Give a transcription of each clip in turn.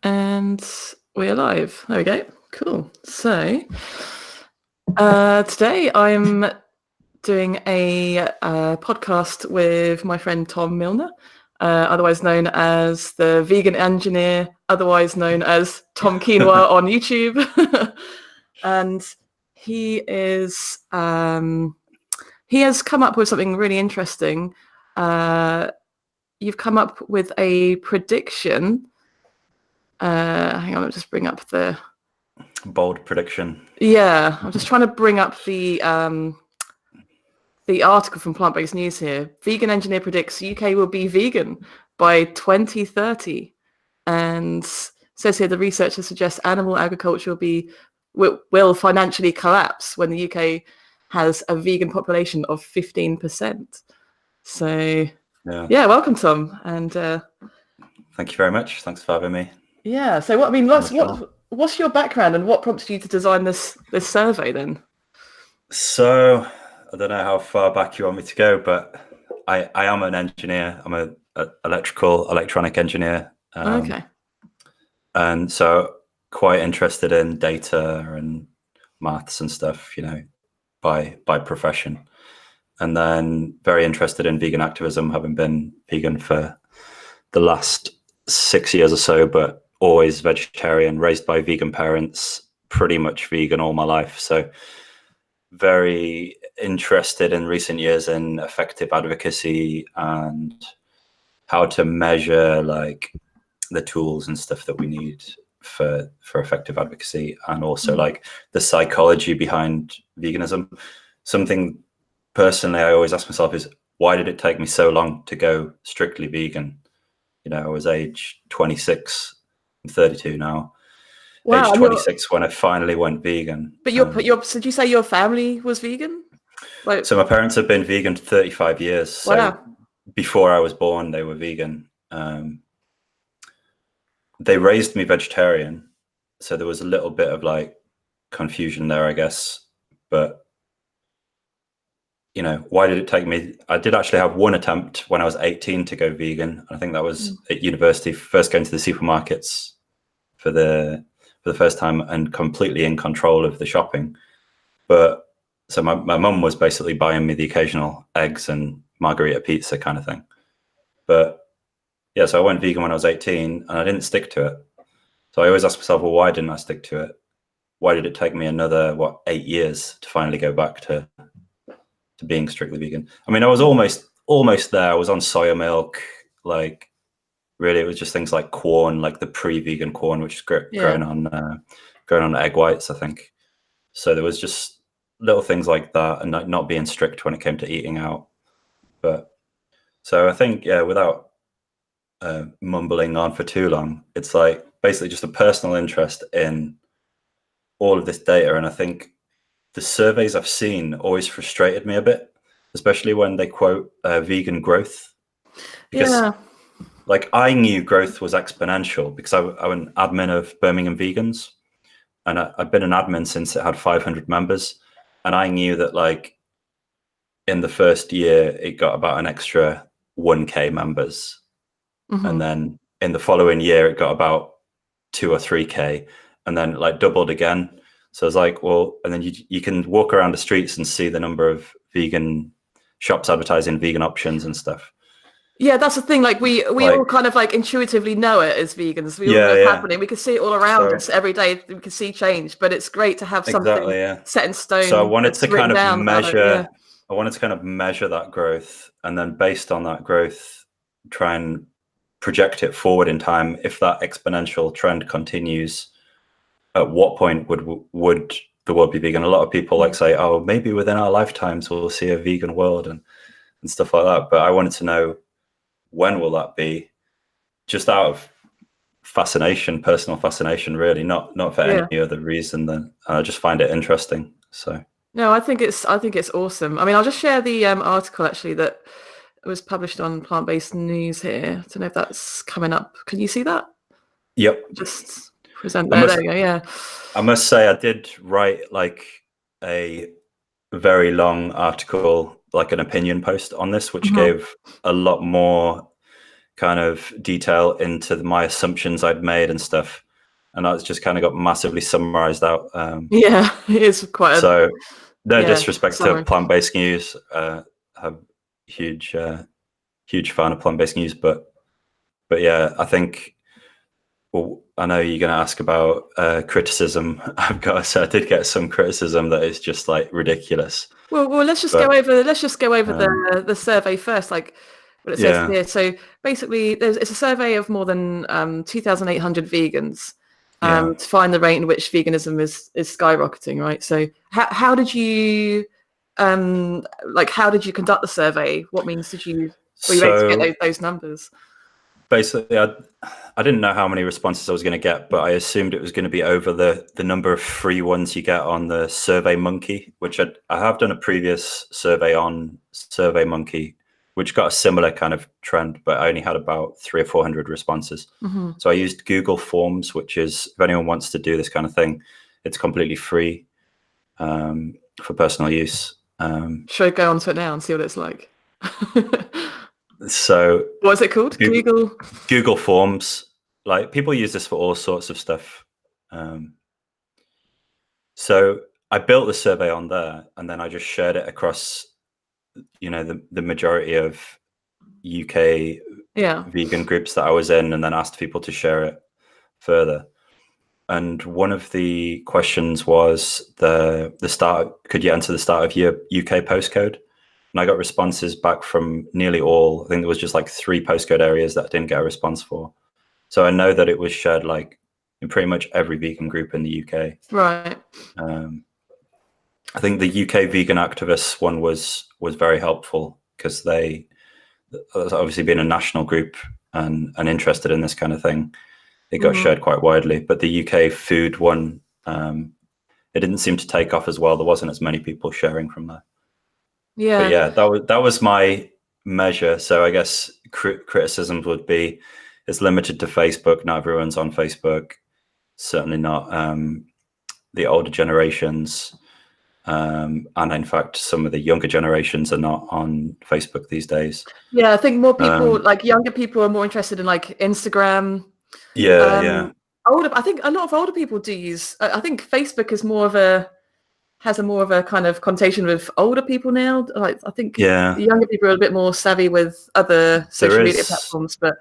And we're live. There we go. Cool. So today I'm doing a podcast with my friend Tom Milner, otherwise known as the Vegan Engineer, otherwise known as Tom Quinoa on YouTube. And he is he has come up with something really interesting. You've come up with a prediction. Hang on, let me just bring up the bold prediction. Yeah, I'm just trying to bring up the article from Plant Based News here. Vegan engineer predicts UK will be vegan by 2030, and says here the researchers suggest animal agriculture will financially collapse when the UK has a vegan population of 15%. So yeah, welcome, Tom, and thank you very much. Thanks for having me. Yeah. So what's your background and what prompted you to design this survey then? So I don't know how far back you want me to go, but I am an engineer. I'm an electronic engineer. Okay. And so quite interested in data and maths and stuff, by profession. And then very interested in vegan activism, having been vegan for the last 6 years or so, but always vegetarian, raised by vegan parents, pretty much vegan all my life. So very interested in recent years in effective advocacy and how to measure like the tools and stuff that we need for effective advocacy, and also like the psychology behind veganism. Something personally I always ask myself is, why did it take me so long to go strictly vegan? I was age 26. I'm 32 now. Wow, age 26 when I finally went vegan. But so did you say your family was vegan? So my parents have been vegan for 35 years. Wow. So before I was born, they were vegan. They raised me vegetarian. So there was a little bit of like confusion there, I guess. But, why did it take me? I did actually have one attempt when I was 18 to go vegan. I think that was at university, first going to the supermarkets for the first time and completely in control of the shopping. But so my mum was basically buying me the occasional eggs and margarita pizza kind of thing. But yeah, so I went vegan when I was 18 and I didn't stick to it. So I always ask myself, well, why didn't I stick to it? Why did it take me another 8 years to finally go back to being strictly vegan? I mean, I was almost there. I was on soya milk. Like really, it was just things like corn, like the pre-vegan corn, which is grown on egg whites, I think. So there was just little things like that, and not being strict when it came to eating out. But so I think, without mumbling on for too long, it's like basically just a personal interest in all of this data. And I think the surveys I've seen always frustrated me a bit, especially when they quote vegan growth. Because like I knew growth was exponential because I'm an admin of Birmingham Vegans, and I've been an admin since it had 500 members. And I knew that like in the first year, it got about an extra 1K members. And then in the following year, it got about 2 or 3K, and then like doubled again. So I was like, well, and then you can walk around the streets and see the number of vegan shops advertising vegan options and stuff. Yeah, that's the thing. Like we all kind of like intuitively know it as vegans. We all know it's happening. We can see it all around us every day. We can see change, but it's great to have something set in stone. So I wanted to kind of measure. I wanted to kind of measure that growth, and then based on that growth, try and project it forward in time. If that exponential trend continues, at what point would the world be vegan? A lot of people like say, oh, maybe within our lifetimes we'll see a vegan world and stuff like that. But I wanted to know, when will that be? Just out of fascination, personal fascination, really, not for any other reason than I just find it interesting. So no, I think it's awesome. I mean, I'll just share the article actually that was published on Plant Based News here. I don't know if that's coming up. Can you see that? Yep. Just present there. There you go. Yeah. I must say I did write like a very long article, like an opinion post on this, which gave a lot more kind of detail into my assumptions I'd made and stuff, and that's just kind of got massively summarized out. Yeah, it is quite a So no disrespect to summary. plant-based news. I'm huge fan of plant-based news, but yeah, I think. Well, I know you're going to ask about criticism. I've got to say, I did get some criticism that is just like ridiculous. Well, let's just go over the survey first, like what it says here. So basically, it's a survey of more than 2,800 vegans to find the rate in which veganism is skyrocketing, right? So how did you how did you conduct the survey? What means were you able to get those numbers? Basically, I didn't know how many responses I was going to get, but I assumed it was going to be over the number of free ones you get on the SurveyMonkey, which I have done a previous survey on SurveyMonkey, which got a similar kind of trend, but I only had about 300 or 400 responses. Mm-hmm. So I used Google Forms, which is, if anyone wants to do this kind of thing, it's completely free for personal use. Should I go onto it now and see what it's like? So what's it called? Google Forms. Like, people use this for all sorts of stuff. So I built the survey on there, and then I just shared it across, the majority of UK vegan groups that I was in, and then asked people to share it further. And one of the questions was the start. Could you enter the start of your UK postcode? And I got responses back from nearly all. I think there was just like 3 postcode areas that I didn't get a response for. So I know that it was shared like in pretty much every vegan group in the UK. Right. I think the UK vegan activists one was very helpful, because they, obviously being a national group and interested in this kind of thing, it got shared quite widely. But the UK food one, it didn't seem to take off as well. There wasn't as many people sharing from there. Yeah. But yeah, that was my measure. So I guess criticisms would be, it's limited to Facebook. Not everyone's on Facebook. Certainly not the older generations. And in fact, some of the younger generations are not on Facebook these days. Yeah, I think more people, like younger people, are more interested in like Instagram. Yeah. I think a lot of older people do use. I think Facebook is has more of a kind of connotation with older people now. Like, I think the younger people are a bit more savvy with other social media platforms. But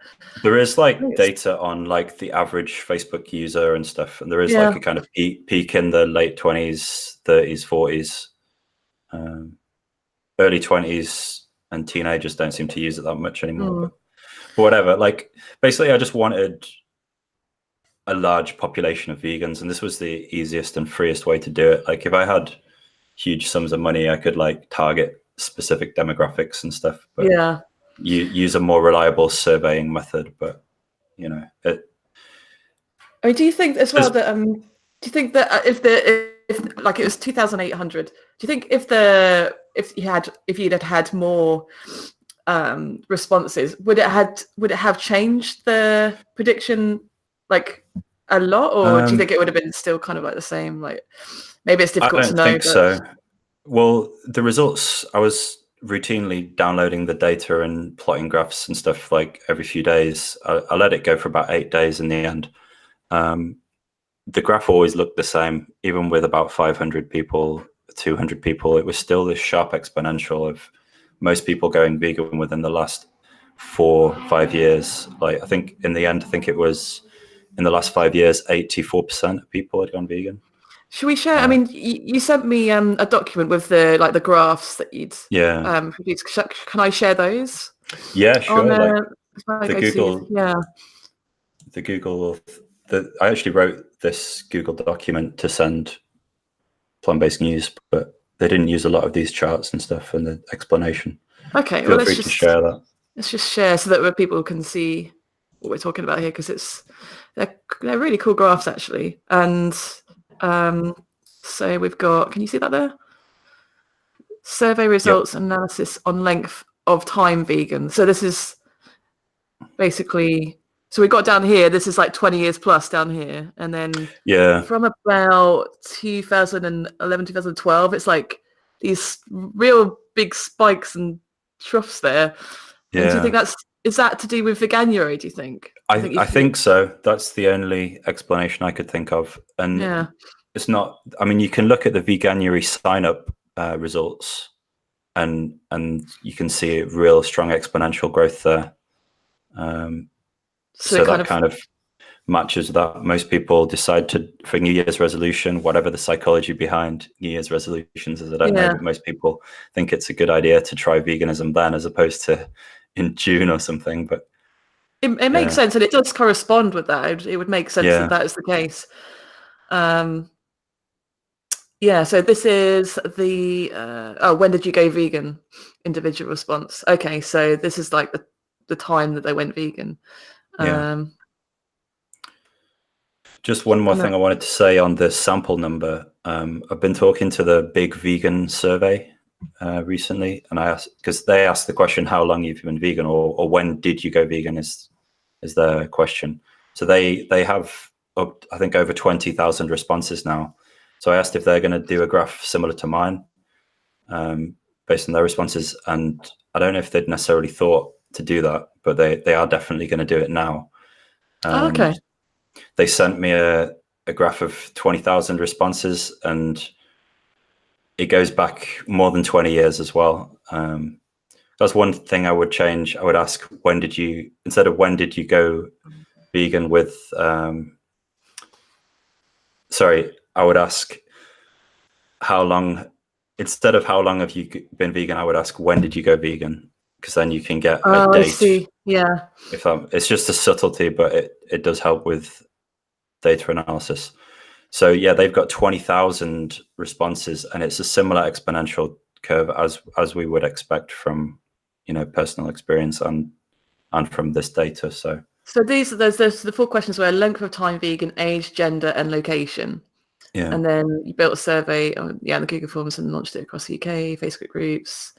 there is like data on like the average Facebook user and stuff, and there is like a kind of peak in the late 20s, 30s, 40s, early 20s, and teenagers don't seem to use it that much anymore. But whatever. Like, basically, I just wanted a large population of vegans, and this was the easiest and freest way to do it. Like, if I had huge sums of money, I could like target specific demographics and stuff, but you use a more reliable surveying method. But I mean, do you think as well that if like it was 2,800, do you think if you'd had more responses, would it have changed the prediction like a lot, or do you think it would have been still kind of like the same? Like, maybe it's difficult to know. I don't think so. Well, the results, I was routinely downloading the data and plotting graphs and stuff like every few days. I let it go for about 8 days in the end. The graph always looked the same, even with about 500 people, 200 people. It was still this sharp exponential of most people going vegan within the last 4 or 5 years. Like, I think in the end, it was in the last 5 years, 84% of people had gone vegan. Should we share? I mean, you sent me a document with the graphs that you'd produced. Can I share those? Yeah, sure. I actually wrote this Google document to send Plant-Based News, but they didn't use a lot of these charts and stuff and the explanation. Okay, Feel free to share that. Let's just share so that people can see what we're talking about here, because they're really cool graphs actually. And so we've got, can you see that there? Survey results analysis on length of time vegan. So this is basically, so we've got down here, this is like 20 years plus down here. And then from about 2011, 2012, it's like these real big spikes and troughs there. And do you think is that to do with Veganuary, do you think? I think so. That's the only explanation I could think of. And yeah. it's not, I mean, you can look at the Veganuary sign-up results and you can see a real strong exponential growth there. So that kind of matches that. Most people decide for New Year's resolution, whatever the psychology behind New Year's resolutions is, I don't know, but most people think it's a good idea to try veganism then as opposed to in June or something. But it makes sense, and it does correspond with that. It would make sense that is the case. Yeah, so this is the when did you go vegan? Individual response. Okay, so this is like the time that they went vegan. Just one more thing I wanted to say on the sample number. I've been talking to the Big Vegan Survey recently, and I asked, because they asked the question, how long you've been vegan, or when did you go vegan is their question. So they have up, I think, over 20,000 responses now. So I asked if they're going to do a graph similar to mine based on their responses. And I don't know if they'd necessarily thought to do that, but they are definitely going to do it now. Okay. They sent me a graph of 20,000 responses, and it goes back more than 20 years as well. That's one thing I would change. I would ask, instead of when did you go vegan with, I would ask instead of how long have you been vegan, I would ask, when did you go vegan? Because then you can get a date. I see. Yeah. It's just a subtlety, but it does help with data analysis. So yeah, they've got 20,000 responses, and it's a similar exponential curve as we would expect from, personal experience and from this data. So there's the 4 questions were length of time vegan, age, gender, and location. Yeah. And then you built a survey on the Google Forms and launched it across the UK, Facebook groups.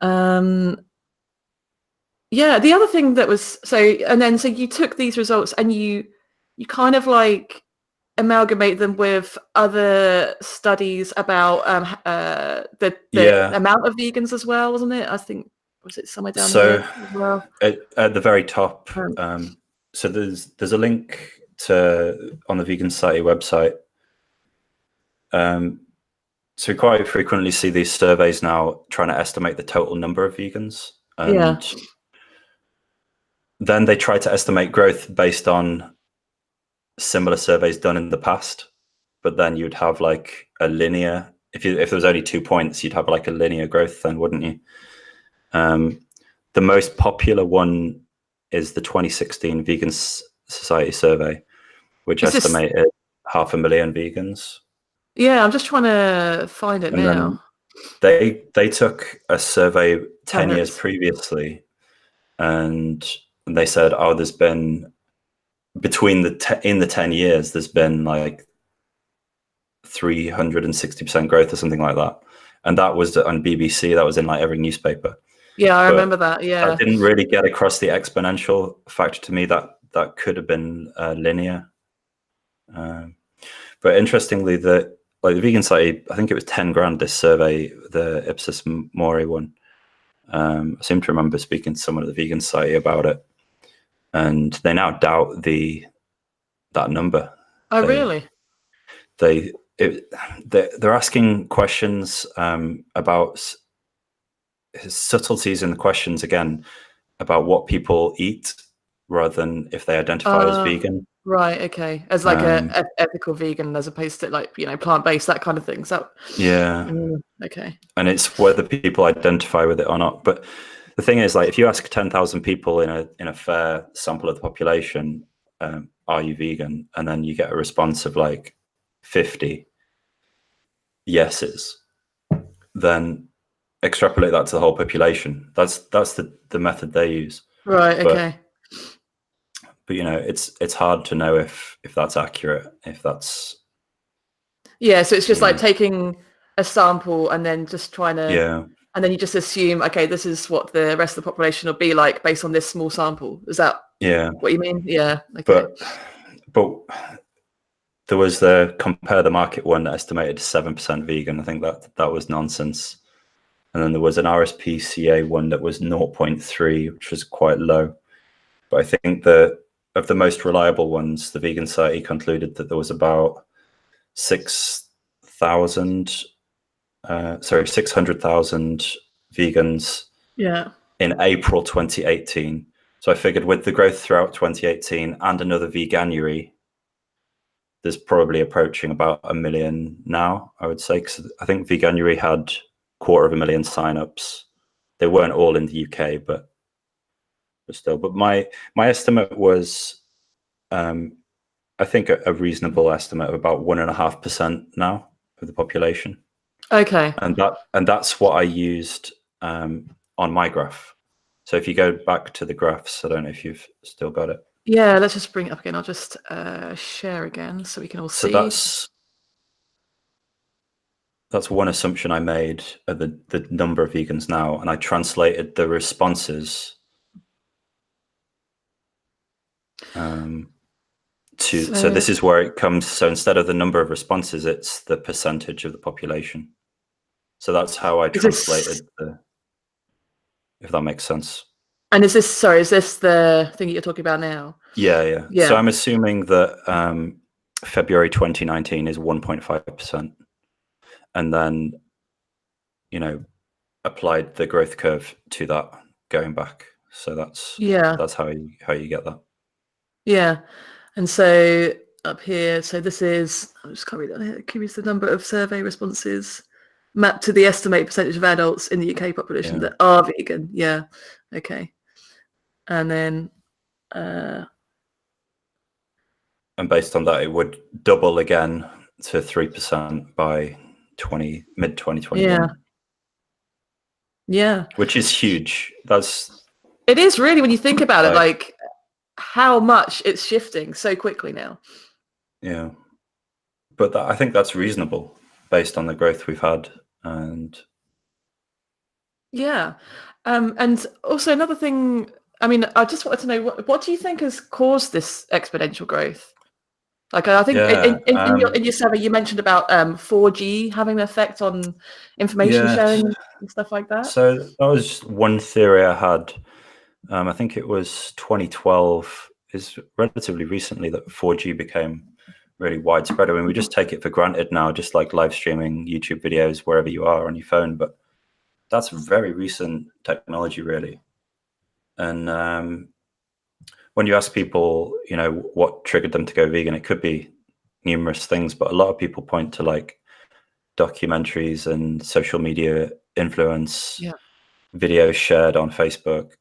The other thing that was so you took these results and you kind of like amalgamate them with other studies about the amount of vegans as well, wasn't it? I think, was it somewhere down here as well? At the very top. So there's a link on the Vegan Society website. So we quite frequently see these surveys now trying to estimate the total number of vegans. And then they try to estimate growth based on similar surveys done in the past. But then you'd have like a linear, if there was only 2 points, you'd have like a linear growth then, wouldn't you? The most popular one is the 2016 Vegan Society survey, which estimated 500,000 vegans. Yeah, I'm just trying to find it now. They took a survey 10 years previously, and they said, there's been in the 10 years, there's been like 360% growth or something like that. And that was on BBC. That was in like every newspaper. Yeah, I remember that. Yeah, I didn't really get across the exponential factor to me. That could have been linear. But interestingly, the Vegan Society, I think it was 10 grand this survey, the Ipsos Mori one. I seem to remember speaking to someone at the Vegan Society about it, and they now doubt that number. Oh, really? They're asking questions about subtleties in the questions, again, about what people eat rather than if they identify as vegan. Right, okay. As like a ethical vegan as opposed to like, plant-based, that kind of thing. So okay. And it's whether people identify with it or not. But the thing is, like, if you ask 10,000 people in a fair sample of the population, are you vegan? And then you get a response of like 50 yeses, then extrapolate that to the whole population. That's the method they use. Right, okay. But it's hard to know if that's accurate, if that's so it's just like taking a sample and then just trying to and then you just assume, okay, this is what the rest of the population will be like based on this small sample. Is that what you mean? Yeah. Okay. But there was the Compare the Market one that estimated 7% vegan. I think that was nonsense. And then there was an RSPCA one that was 0.3, which was quite low. But I think of the most reliable ones, the Vegan Society concluded that there was about 600,000 vegans in April 2018. So I figured with the growth throughout 2018 and another Veganuary, there's probably approaching about 1 million now, I would say, because I think Veganuary had 250,000 signups. They weren't all in the UK, but still. But my estimate was, I think, a reasonable estimate of about 1.5% now of the population. Okay. And that's what I used on my graph. So if you go back to the graphs, I don't know if you've still got it. Yeah, let's just bring it up again. I'll just share again so we can all see. So that's one assumption I made of the number of vegans now, and I translated the responses so this is where it comes. So instead of the number of responses, it's the percentage of the population. So that's how I translated if that makes sense. And is this the thing that you're talking about now? Yeah. So I'm assuming that February 2019 is 1.5%, and then applied the growth curve to that going back. So that's how you get that. Yeah. And so up here, so this is, I'm just can't read that here. Curious the number of survey responses mapped to the estimated percentage of adults in the UK population that are vegan. Yeah. Okay. And then and based on that, it would double again to 3% by mid 2021. Yeah. Which is huge. It is really, when you think about it, like how much it's shifting so quickly now. Yeah. But I think that's reasonable based on the growth we've had. And and also another thing, I mean, I just wanted to know, what do you think has caused this exponential growth? Like, I think in your survey, you mentioned about 4G having an effect on information sharing and stuff like that. So that was one theory I had. I think it was 2012, is relatively recently, that 4G became really widespread. I mean, we just take it for granted now, just like live streaming YouTube videos wherever you are on your phone. But that's very recent technology, really. And when you ask people, what triggered them to go vegan, it could be numerous things, but a lot of people point to like documentaries and social media influence, videos shared on Facebook.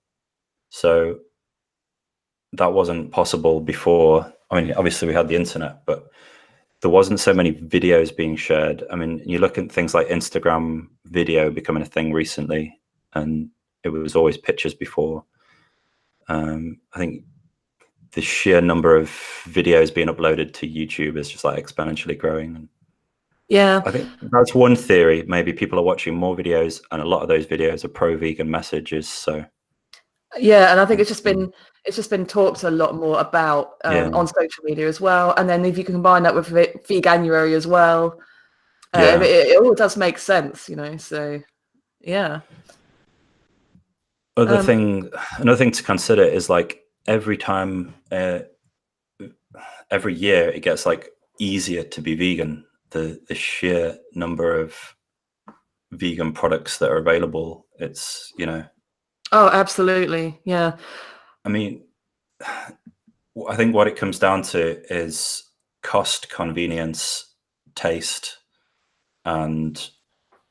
So that wasn't possible before. I mean, obviously we had the internet, but there wasn't so many videos being shared. I mean, you look at things like Instagram video becoming a thing recently, and it was always pictures before. I think the sheer number of videos being uploaded to YouTube is just like exponentially growing. I think that's one theory. Maybe people are watching more videos, and a lot of those videos are pro-vegan messages. So and I think it's just been talked a lot more about on social media as well. And then if you can combine that with Veganuary as well, it all does make sense, So another thing to consider is like every year it gets like easier to be vegan. The sheer number of vegan products that are available, it's Oh, absolutely. Yeah. I mean, I think what it comes down to is cost, convenience, taste, and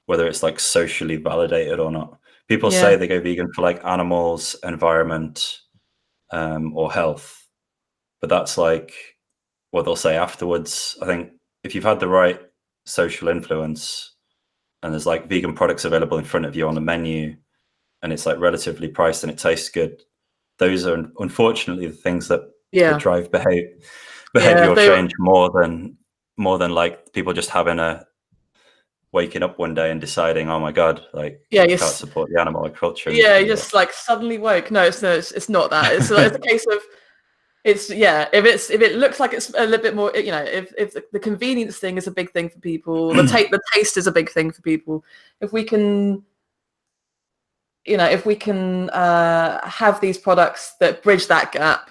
whether it's like socially validated or not. People say they go vegan for like animals, environment, or health, but that's like what they'll say afterwards. I think if you've had the right social influence and there's like vegan products available in front of you on the menu, and it's like relatively priced and it tastes good, those are unfortunately the things that drive behavioral change more than like people just waking up one day and deciding, oh my god, like you can't support the animal culture. You just like suddenly woke. No, it's not that. It's a case of if it looks like it's a little bit more, if the convenience thing is a big thing for people, the taste is a big thing for people. If we can if we can have these products that bridge that gap,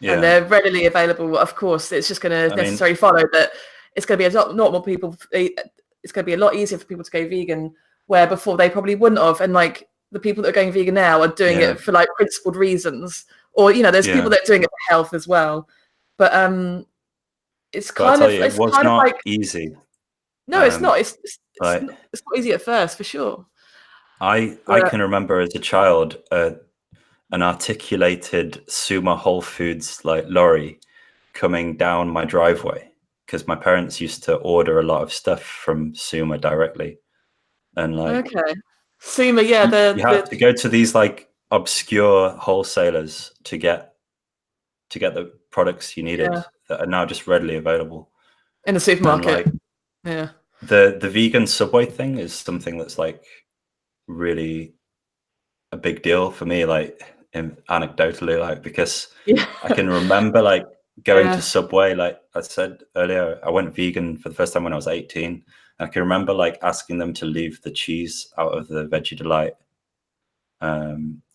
Yeah. and they're readily available, of course, it's just going to necessarily follow that it's going to be a lot more people. It's going to be a lot easier for people to go vegan, where before they probably wouldn't have. And like the people that are going vegan now are doing it for like principled reasons, or there's people that are doing it for health as well. But it's kind of it was kind not of like easy. No, it's not. It's not easy at first, for sure. I can remember as a child an articulated Suma Whole Foods like lorry coming down my driveway, because my parents used to order a lot of stuff from Suma directly, and like Suma, you had to go to these like obscure wholesalers to get the products you needed that are now just readily available in the supermarket. The vegan Subway thing is something that's like really a big deal for me, like anecdotally, like because I can remember like going to Subway, like I said earlier, I went vegan for the first time when I was 18. I can remember like asking them to leave the cheese out of the Veggie Delight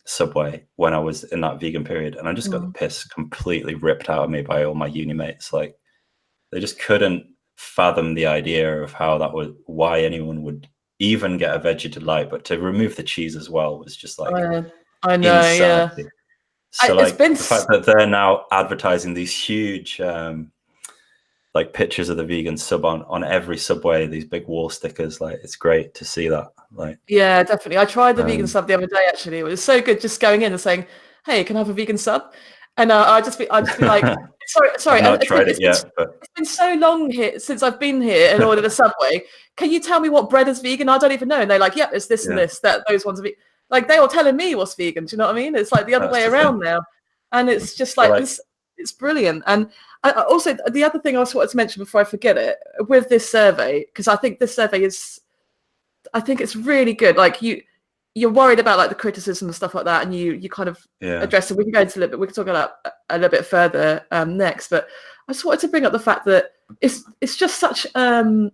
Subway when I was in that vegan period, and I just got the piss completely ripped out of me by all my uni mates. Like they just couldn't fathom the idea of how that would, why anyone would even get a Veggie Delight, but to remove the cheese as well was just like I know, insanity. So like the fact that they're now advertising these huge like pictures of the vegan sub on every Subway, these big wall stickers, like it's great to see that. Like definitely. I tried the vegan sub the other day. Actually, it was so good. Just going in and saying, "Hey, can I have a vegan sub?" And I'd just be like, "Sorry, I've not tried it yet, but it's been so long here since I've been here and ordered a Subway. Can you tell me what bread is vegan? I don't even know." And they're like, "Yep, it's this and this. Those ones are vegan." Like they were telling me what's vegan. Do you know what I mean? It's like the other way around now, and it's just like this. It's brilliant. And also the other thing I also wanted to mention before I forget it, with this survey, because I think this survey I think it's really good. Like you're worried about like the criticism and stuff like that, and you kind of address it. We can go into a little bit. We can talk about a little bit further next. But I just wanted to bring up the fact that it's just such a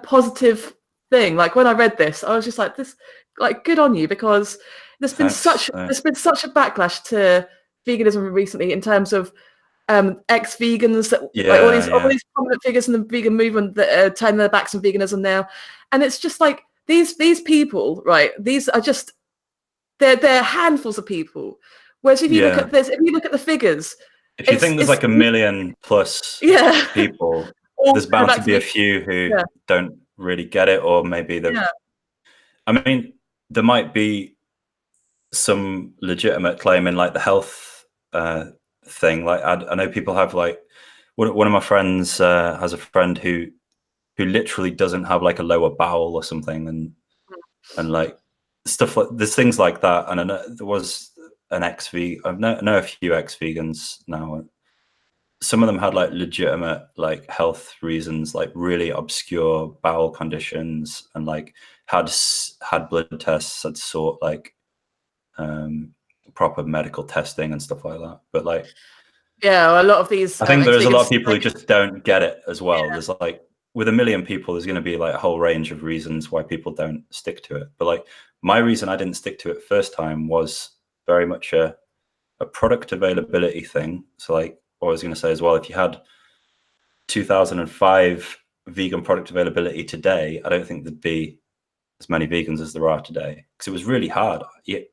positive thing. Like when I read this, I was just like, this, like, good on you, because there's been such a backlash to veganism recently in terms of ex-vegans that like all these prominent figures in the vegan movement that are turning their backs on veganism now, and it's just like these people, right? These are just they're handfuls of people. Whereas if you look at this, if you look at the figures, if you think there's like 1 million plus people, there's bound to be a few who don't really get it, or maybe they're. I mean, there might be some legitimate claim in like the health thing. Like I know people have like one of my friends has a friend who literally doesn't have like a lower bowel or something, and like stuff like there's things like that. And I know there was an I know a few ex-vegans now. Some of them had like legitimate like health reasons, like really obscure bowel conditions, and like had blood tests, had sought like proper medical testing and stuff like that. But like a lot of these I think there's a lot of people who just don't get it as well. There's like with 1 million people, there's going to be like a whole range of reasons why people don't stick to it. But like my reason I didn't stick to it first time was very much a product availability thing. So like what I was going to say as well, if you had 2005 vegan product availability today, I don't think there'd be as many vegans as there are today, because it was really hard. You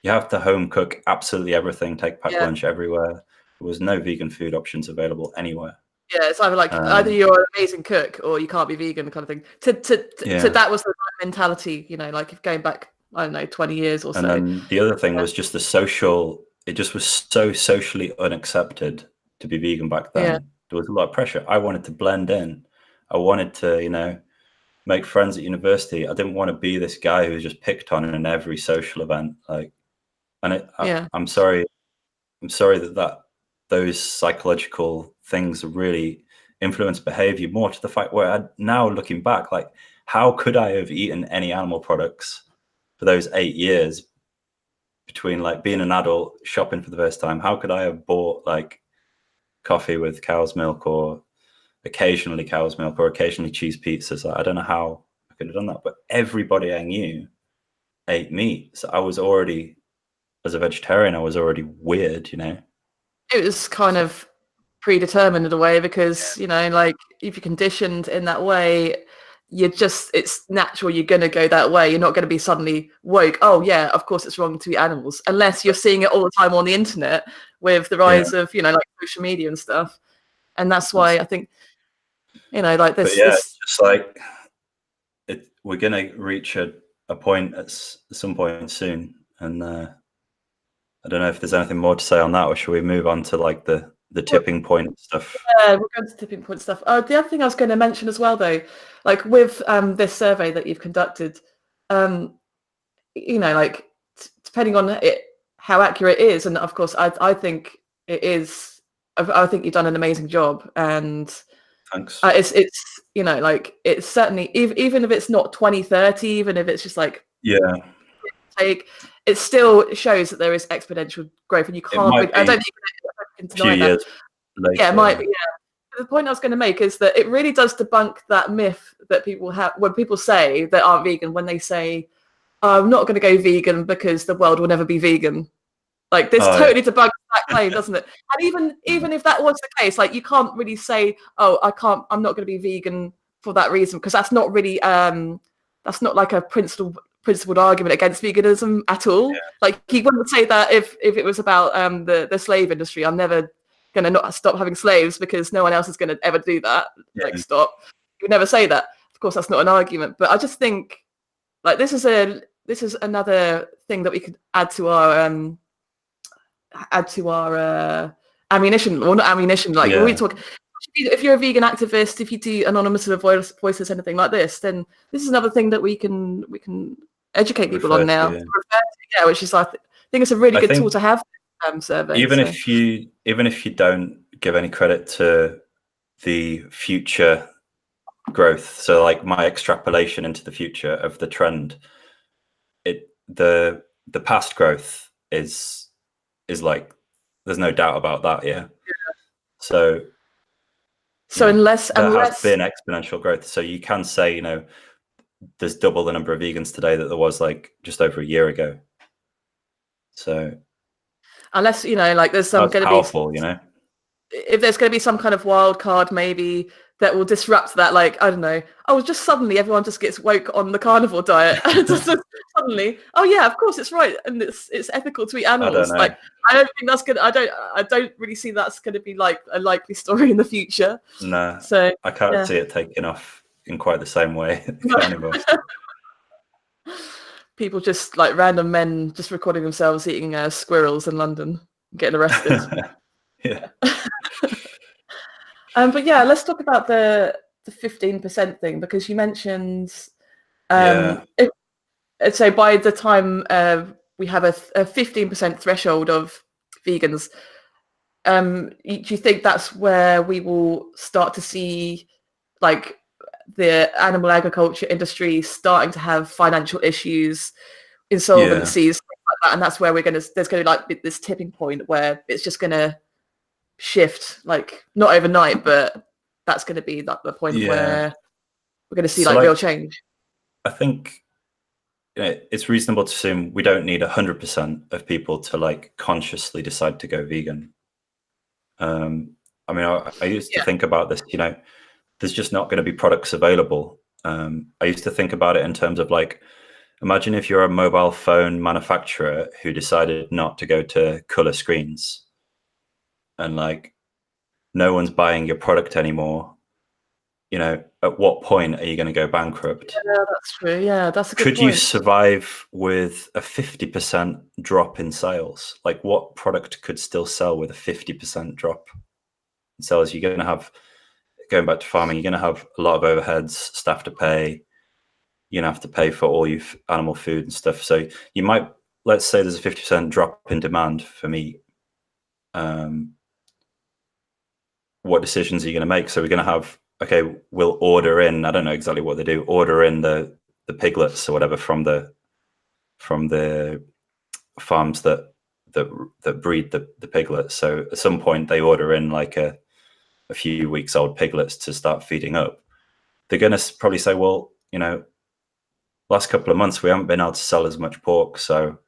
have to home cook absolutely everything, take packed lunch everywhere. There was no vegan food options available anywhere. Yeah, it's either like either you're an amazing cook or you can't be vegan, kind of thing. To that was the mentality, like if going back, I don't know, 20 years or so. And then the other thing was just the social. It just was so socially unaccepted to be vegan back then. Yeah. There was a lot of pressure. I wanted to blend in. I wanted to, make friends at university. I didn't want to be this guy who was just picked on in every social event. Like, and I'm sorry that those psychological things really influence behavior, more to the fact where now looking back, like, how could I have eaten any animal products for those 8 years between like being an adult, shopping for the first time? How could I have bought like coffee with cow's milk, or occasionally cow's milk, or occasionally cheese pizzas? I don't know how I could have done that, but everybody I knew ate meat. So I was already, as a vegetarian, I was already weird, you know. It was kind of predetermined in a way because, you know, like if you're conditioned in that way, it's natural you're going to go that way. You're not going to be suddenly woke. Oh yeah, of course it's wrong to eat animals, unless you're seeing it all the time on the internet with the rise of, you know, like social media and stuff. And that's why I think, you know, like But yeah, it's just like we're going to reach a point at some point soon. And I don't know if there's anything more to say on that, or should we move on to like the tipping point stuff? Yeah, we're going to tipping point stuff. The other thing I was going to mention as well, though, like with this survey that you've conducted, you know, like depending on it, how accurate it is, and of course, I think it is. I think you've done an amazing job, and thanks. It's you know, like it's certainly even if it's not 2030, even if it's just like like it still shows that there is exponential growth, and you can't. I don't think you can deny that. Later, yeah, it might be. Yeah. The point I was going to make is that it really does debunk that myth that people have when people say they aren't vegan, when they say, oh, I'm not going to go vegan because the world will never be vegan. Like this totally debunks that claim, doesn't it? And even if that was the case, like you can't really say, oh, I'm not going to be vegan for that reason, because that's not really that's not like a principled argument against veganism at all. Yeah. Like he wouldn't say that if it was about the slave industry. I'm never going to not stop having slaves because no one else is going to ever do that. Yeah. Like stop. You would never say that. Of course, that's not an argument. But I just think like this is another thing that we could add to our ammunition, or not ammunition. Like when we talk. If you're a vegan activist, if you do Anonymous Voices, anything like this, then this is another thing that we can educate people on now. Yeah, which is I think it's a really good tool to have. Survey. Even if you don't give any credit to the future growth, so like my extrapolation into the future of the trend, the past growth is like there's no doubt about that. Yeah. So unless has been exponential growth, so you can say, you know, there's double the number of vegans today that there was like just over a year ago. So unless, you know, like there's some going to be, you know, if there's going to be some kind of wild card maybe that will disrupt that, like I don't know, just suddenly everyone just gets woke on the carnivore diet and just suddenly, oh yeah, of course it's right and it's ethical to eat animals. Like I don't think that's good. I don't really see that's going to be like a likely story in the future. No, so I can't see it taking off in quite the same way. People just like random men just recording themselves eating squirrels in London, getting arrested. Yeah. But yeah, let's talk about the 15% thing, because you mentioned so by the time we have a 15% threshold of vegans, do you think that's where we will start to see like the animal agriculture industry starting to have financial issues, insolvencies, like that, and that's where there's going to like be this tipping point where it's just going to shift, like not overnight, but that's going to be like the point where we're going to see like real change. I think it's reasonable to assume we don't need 100% of people to like consciously decide to go vegan. I mean, I used to think about this, you know, there's just not going to be products available. I used to think about it in terms of like, imagine if you're a mobile phone manufacturer who decided not to go to color screens, and like no one's buying your product anymore. You know, at what point are you going to go bankrupt? Yeah, that's true. Yeah, that's a good point. Could you survive with a 50% drop in sales? Like what product could still sell with a 50% drop in sales? You're going to have, going back to farming, you're going to have a lot of overheads, staff to pay. You're going to have to pay for all your animal food and stuff. So you might, let's say there's a 50% drop in demand for meat. What decisions are you going to make? So we're going to have, okay, we'll order in, I don't know exactly what they do, order in the piglets or whatever from the farms that breed the piglets. So at some point they order in like a few weeks old piglets to start feeding up. They're going to probably say, well, you know, last couple of months we haven't been able to sell as much pork, so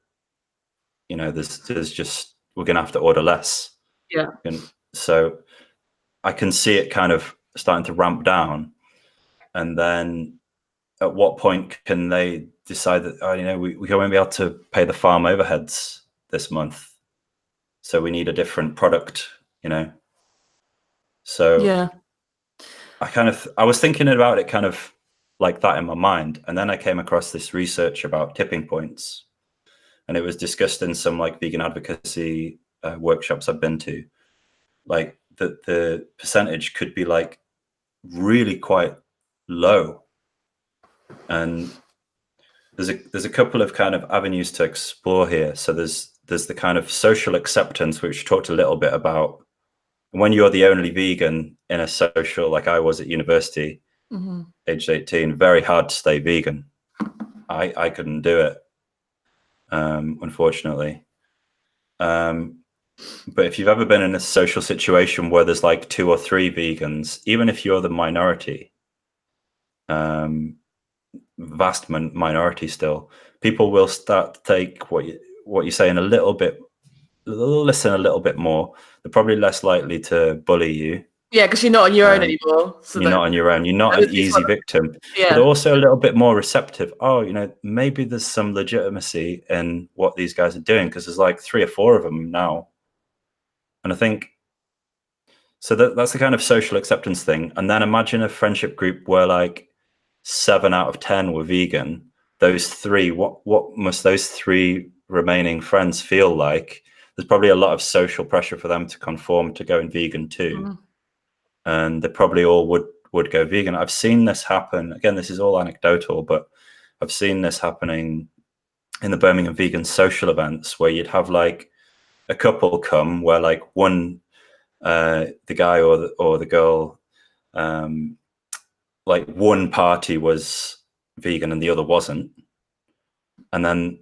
there's just, we're gonna have to order less. Yeah. And so I can see it kind of starting to ramp down, and then at what point can they decide that we won't be able to pay the farm overheads this month, so we need a different product, so Yeah. I was thinking about it kind of like that in my mind, and then I came across this research about tipping points, and it was discussed in some like vegan advocacy workshops I've been to, like the percentage could be like really quite low, and there's a couple of kind of avenues to explore here. So there's the kind of social acceptance, which we talked a little bit about. When you're the only vegan in a social, like I was at university, aged 18, very hard to stay vegan. I couldn't do it, unfortunately. But if you've ever been in a social situation where there's like 2 or 3 vegans, even if you're the minority, vast minority still, people will start to take what you're saying a little bit, listen a little bit more. They're probably less likely to bully you. Yeah, because you're not on your own anymore. So you're not on your own. You're not an easy victim. Yeah. But they're also a little bit more receptive. Oh, maybe there's some legitimacy in what these guys are doing, because there's like 3 or 4 of them now. And I think, so that's the kind of social acceptance thing. And then imagine a friendship group where like 7 out of 10 were vegan. Those 3, what must those 3 remaining friends feel like? There's probably a lot of social pressure for them to conform to going vegan too. And they probably all would go vegan. I've seen this happen. Again, this is all anecdotal, but I've seen this happening in the Birmingham vegan social events, where you'd have like a couple come, where like one, the guy or the girl, like one party was vegan and the other wasn't, and then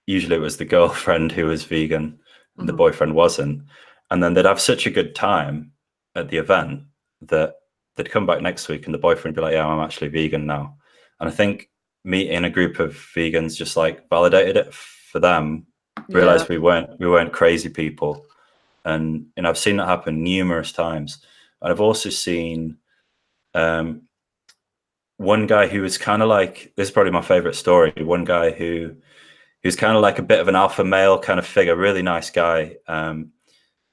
usually it was the girlfriend who was vegan and the boyfriend wasn't, and then they'd have such a good time at the event that they'd come back next week and the boyfriend would be like, yeah, I'm actually vegan now. And I think meeting a group of vegans just like validated it for them, realized we weren't crazy people. And I've seen that happen numerous times. And I've also seen one guy who was kind of like, this is probably my favorite story, one guy who's kind of like a bit of an alpha male kind of figure, really nice guy.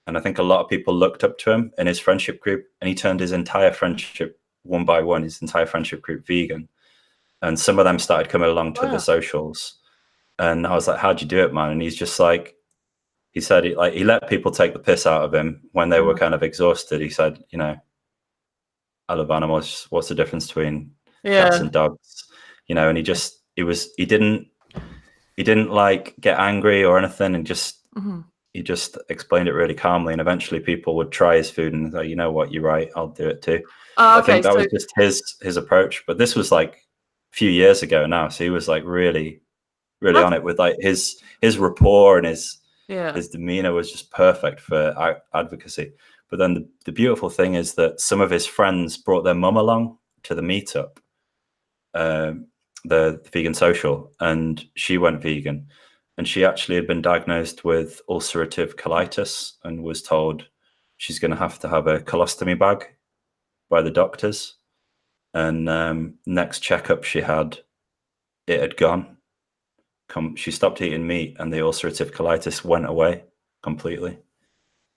And I think a lot of people looked up to him in his friendship group, and he turned his entire friendship, one by one, his entire friendship group vegan. And some of them started coming along to the socials. And I was like, how'd you do it, man? And he's just like, he said he let people take the piss out of him when they were kind of exhausted. He said, I love animals. What's the difference between cats and dogs? And he didn't like get angry or anything, and he just explained it really calmly. And eventually people would try his food and say, you know what, you're right, I'll do it too. I think that was just his approach. But this was like a few years ago now. So he was like really on it with like his rapport, and his demeanor was just perfect for advocacy. But then the beautiful thing is that some of his friends brought their mum along to the meetup, the vegan social, and she went vegan. And she actually had been diagnosed with ulcerative colitis and was told she's going to have a colostomy bag by the doctors. And next checkup she had, it had gone. She stopped eating meat, and the ulcerative colitis went away completely.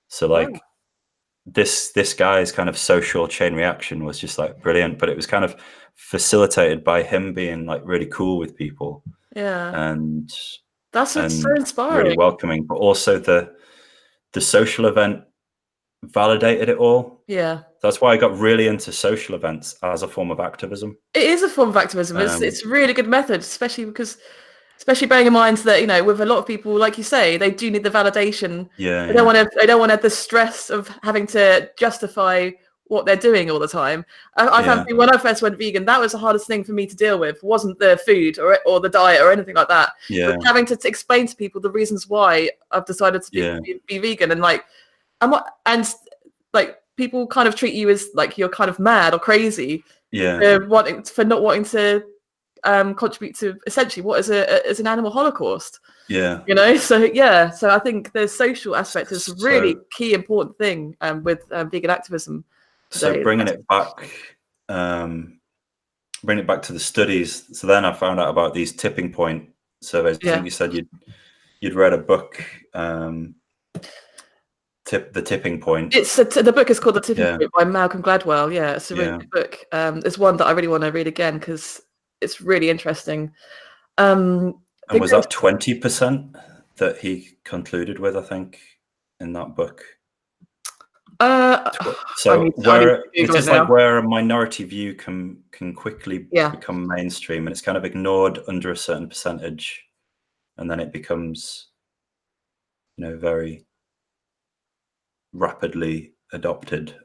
So like this guy's kind of social chain reaction was just like brilliant, but it was kind of facilitated by him being like really cool with people. And that's what's so inspiring. Really welcoming, but also the social event validated it all. That's why I got really into social events as a form of activism. It is a form of activism. It's a really good method, especially bearing in mind that with a lot of people, like you say, they do need the validation. They don't want to have the stress of having to justify what they're doing all the time. I found when I first went vegan, that was the hardest thing for me to deal with. Wasn't the food or the diet or anything like that. But having to explain to people the reasons why I've decided to be vegan, and people kind of treat you as like you're kind of mad or crazy for not wanting to contribute to essentially what is an animal holocaust. Yeah. So I think the social aspect is a really So- key important thing with vegan activism today. So bringing it back to the studies. So then I found out about these tipping point surveys. I think you said you'd read a book, The Tipping Point. The book is called The Tipping Point by Malcolm Gladwell. Yeah, it's a really good book. It's one that I really want to read again because it's really interesting. And was that 20% that he concluded with, I think, in that book? So it's just like where a minority view can quickly become mainstream, and it's kind of ignored under a certain percentage, and then it becomes, very rapidly adopted.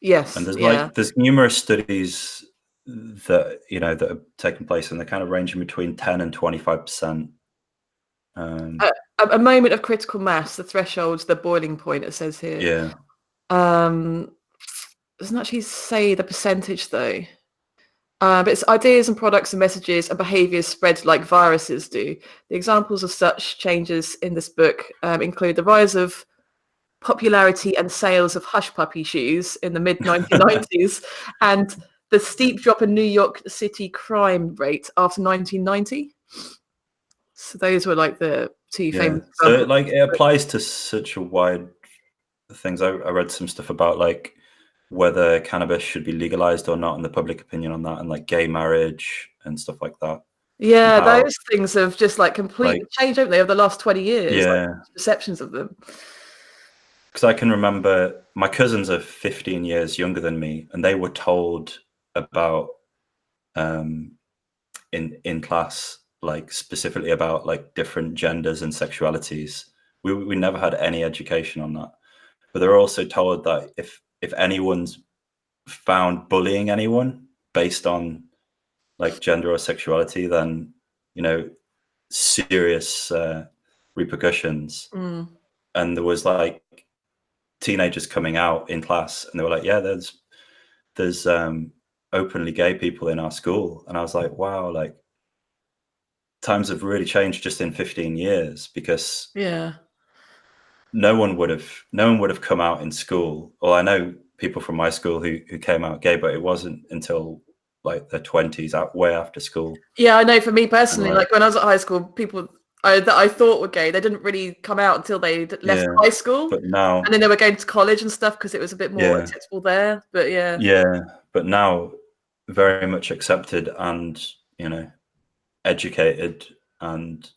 Yes. And there's numerous studies that that have taken place, and they're kind of ranging between 10 and 25%. A moment of critical mass, the threshold, the boiling point, it says here. Yeah. Doesn't actually say the percentage though. But it's ideas and products and messages and behaviours spread like viruses do. The examples of such changes in this book include the rise of popularity and sales of hush puppy shoes in the mid-1990s and the steep drop in New York City crime rate after 1990. So those were like the two famous. So it applies to such a wide things. I read some stuff about like whether cannabis should be legalized or not, and the public opinion on that, and like gay marriage and stuff like that. Yeah, those things have just like completely changed, haven't they, over the last 20 years? Yeah, perceptions of them. Because I can remember my cousins are 15 years younger than me, and they were told about in class, like specifically about like different genders and sexualities. We never had any education on that, but they're also told that if anyone's found bullying anyone based on like gender or sexuality, then serious repercussions. And there was like teenagers coming out in class, and they were like, yeah, there's openly gay people in our school. And I was like, wow, like times have really changed just in 15 years, because no one would have come out in school. Well, I know people from my school who came out gay, but it wasn't until like their 20s, way after school. Yeah, I know. For me personally, like when I was at high school, people that I thought were gay, they didn't really come out until they left high school. But now, and then they were going to college and stuff because it was a bit more acceptable there. But but now very much accepted and educated, and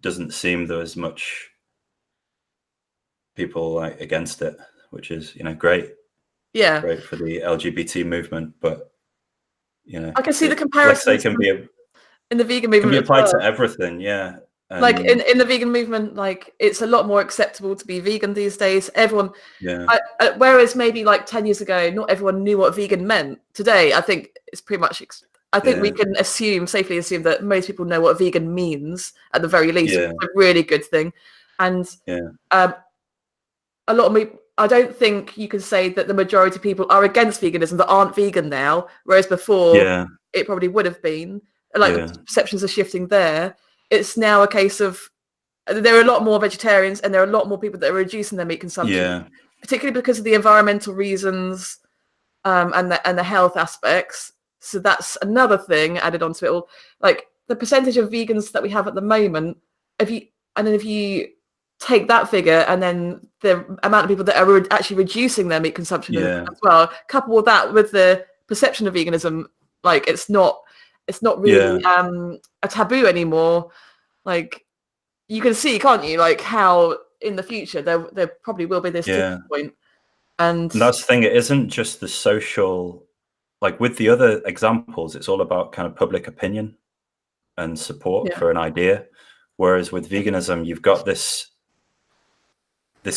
doesn't seem there as much people like against it, which is great. Great for the LGBT movement. But I can see the comparison. They can be in the vegan movement, can be applied to everything. Like in the vegan movement, like it's a lot more acceptable to be vegan these days. Everyone, whereas maybe like 10 years ago, not everyone knew what vegan meant. Today, I think it's pretty much. I think we can safely assume that most people know what vegan means at the very least. Which is a really good thing, and a lot of me. I don't think you can say that the majority of people are against veganism that aren't vegan now, whereas before it probably would have been. Like perceptions are shifting there. It's now a case of there are a lot more vegetarians and there are a lot more people that are reducing their meat consumption, particularly because of the environmental reasons and the health aspects. So that's another thing added onto it all. Like the percentage of vegans that we have at the moment, if you take that figure and then the amount of people that are actually reducing their meat consumption as well, couple with that with the perception of veganism, like it's not really a taboo anymore. Like you can see, can't you, like how in the future there probably will be this tipping point. And that's the thing, it isn't just the social, like with the other examples, it's all about kind of public opinion and support for an idea. Whereas with veganism, you've got this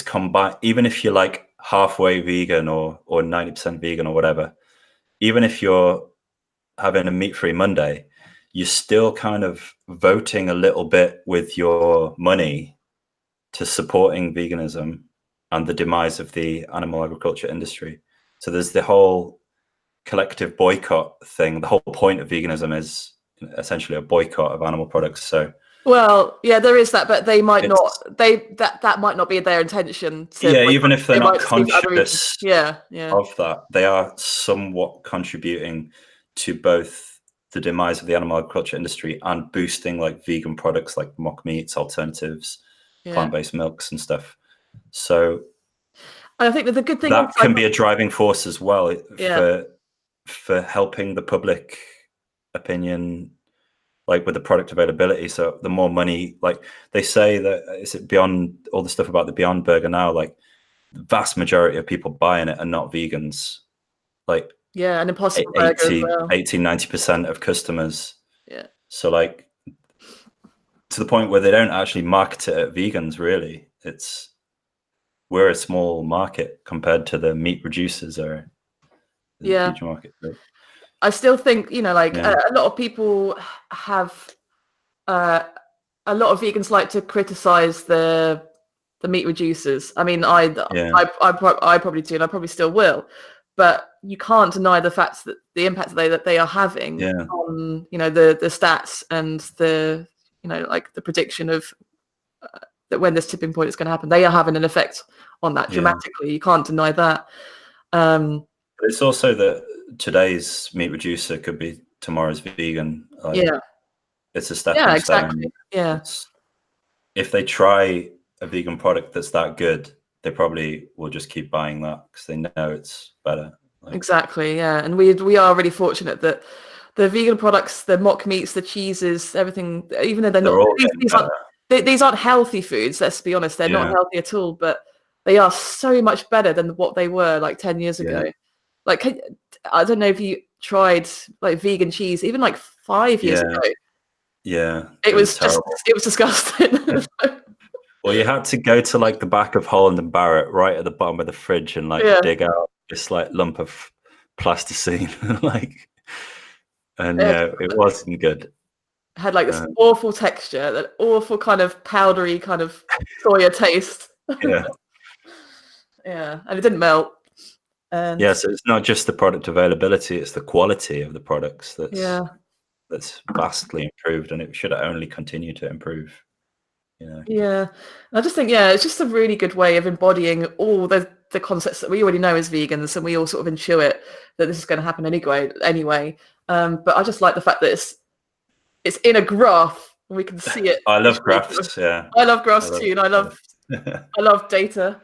combine, even if you're like halfway vegan or 90% vegan or whatever, even if you're having a meat-free Monday, you're still kind of voting a little bit with your money to supporting veganism and the demise of the animal agriculture industry. So there's the whole collective boycott thing. The whole point of veganism is essentially a boycott of animal products. So well, yeah, there is that, but they might it's, not. That might not be their intention. yeah, even if they're not might just be for other reasons. conscious Yeah. of that, they are somewhat contributing to both the demise of the animal agriculture industry and boosting like vegan products like mock meats, alternatives, plant-based milks and stuff. So and I think that the good thing that can be a driving force as well for helping the public opinion, like with the product availability. So the more money, like they say that is it beyond all the stuff about the Beyond Burger now, like the vast majority of people buying it are not vegans. Like and Impossible Burger as well. 80-90% of customers. Yeah. So like to the point where they don't actually market it at vegans, really. We're a small market compared to the meat reducers or the huge market. I still think, a lot of people have a lot of vegans like to criticize the meat reducers. I mean, I probably do, and I probably still will. But you can't deny the fact that the impact that they are having on, the stats and the, like the prediction of that when this tipping point is going to happen, they are having an effect on that dramatically. You can't deny that. It's also that today's meat reducer could be tomorrow's vegan. It's a stepping stone. Exactly. Yeah. If they try a vegan product that's that good, they probably will just keep buying that because they know it's better. Exactly. Yeah. And we are really fortunate that the vegan products, the mock meats, the cheeses, everything, even though these aren't healthy foods, let's be honest, they're not healthy at all, but they are so much better than what they were like 10 years ago. Like, I don't know if you tried like vegan cheese, even like 5 years ago. Yeah. It was disgusting. Well, you had to go to like the back of Holland and Barrett right at the bottom of the fridge and like dig out this like lump of plasticine. It wasn't good. Had like this awful texture, that awful kind of powdery kind of soya taste. And it didn't melt. So it's not just the product availability, it's the quality of the products that's vastly improved, and it should only continue to improve. I just think it's just a really good way of embodying all the concepts that we already know as vegans, and we all sort of intuit that this is going to happen anyway. But I just like the fact that it's in a graph and we can see it. I love graphs. I love graphs too, and I love data.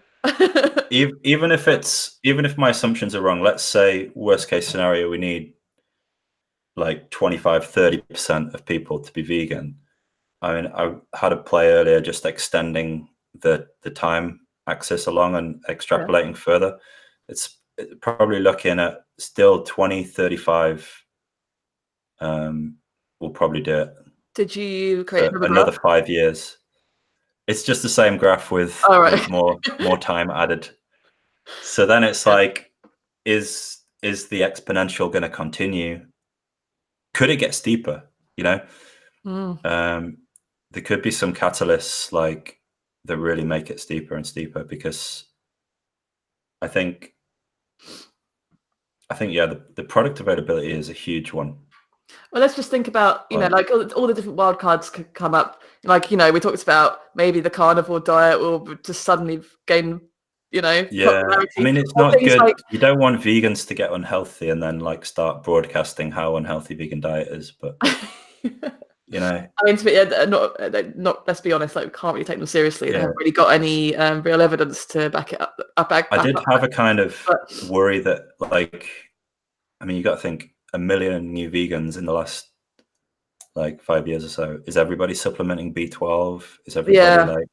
even if my assumptions are wrong, let's say worst case scenario, we need like 25-30% of people to be vegan. I mean, I had a play earlier just extending the time axis along and extrapolating further. It's probably looking at still 20-35 will probably do it. Did you create another 5 years? It's just the same graph with more time added. So then it's like, is the exponential going to continue? Could it get steeper? There could be some catalysts like that really make it steeper and steeper, because I think the product availability is a huge one. Well, let's just think about, like all the different wild cards could come up. Like, we talked about maybe the carnivore diet will just suddenly gain, popularity. I mean, it's not good. You don't want vegans to get unhealthy and then like start broadcasting how unhealthy vegan diet is. But, I mean, not, let's be honest, like we can't really take them seriously. They haven't really got any real evidence to back it up. I did have a kind of worry that like, I mean, you got to think, 1 million new vegans in the last like 5 years or so. Is everybody supplementing B12? Is everybody like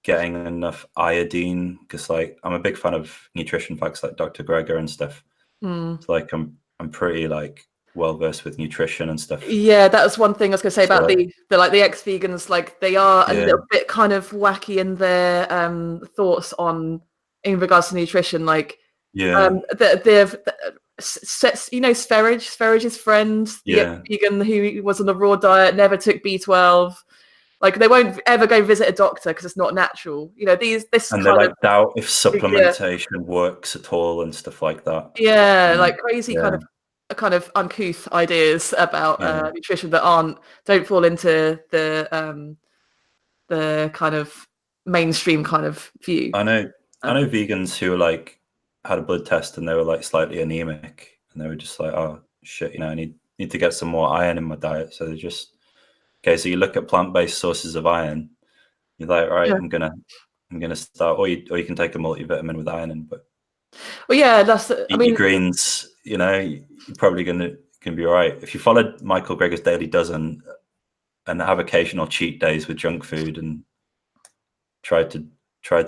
getting enough iodine? Because like I'm a big fan of nutrition facts like Dr. Greger and stuff. It's like I'm pretty like well versed with nutrition and stuff. Yeah, that was one thing I was going to say about the ex-vegans. Like they are a little bit kind of wacky in their thoughts in regards to nutrition. Like they've Sverige, Sverige's friend, the vegan who was on the raw diet, never took B12. Like they won't ever go visit a doctor because it's not natural. You know, this And kind they of doubt if supplementation works at all and stuff like that. like crazy kind of uncouth ideas about nutrition that don't fall into the kind of mainstream kind of view. I know vegans who like had a blood test and they were like slightly anemic, and they were just like, oh shit, I need to get some more iron in my diet. So they just so you look at plant-based sources of iron, you're like, all right, I'm gonna start, or you can take a multivitamin with iron in, but that's your greens, you're probably gonna be all right if you followed Michael Greger's Daily Dozen and have occasional cheat days with junk food and try to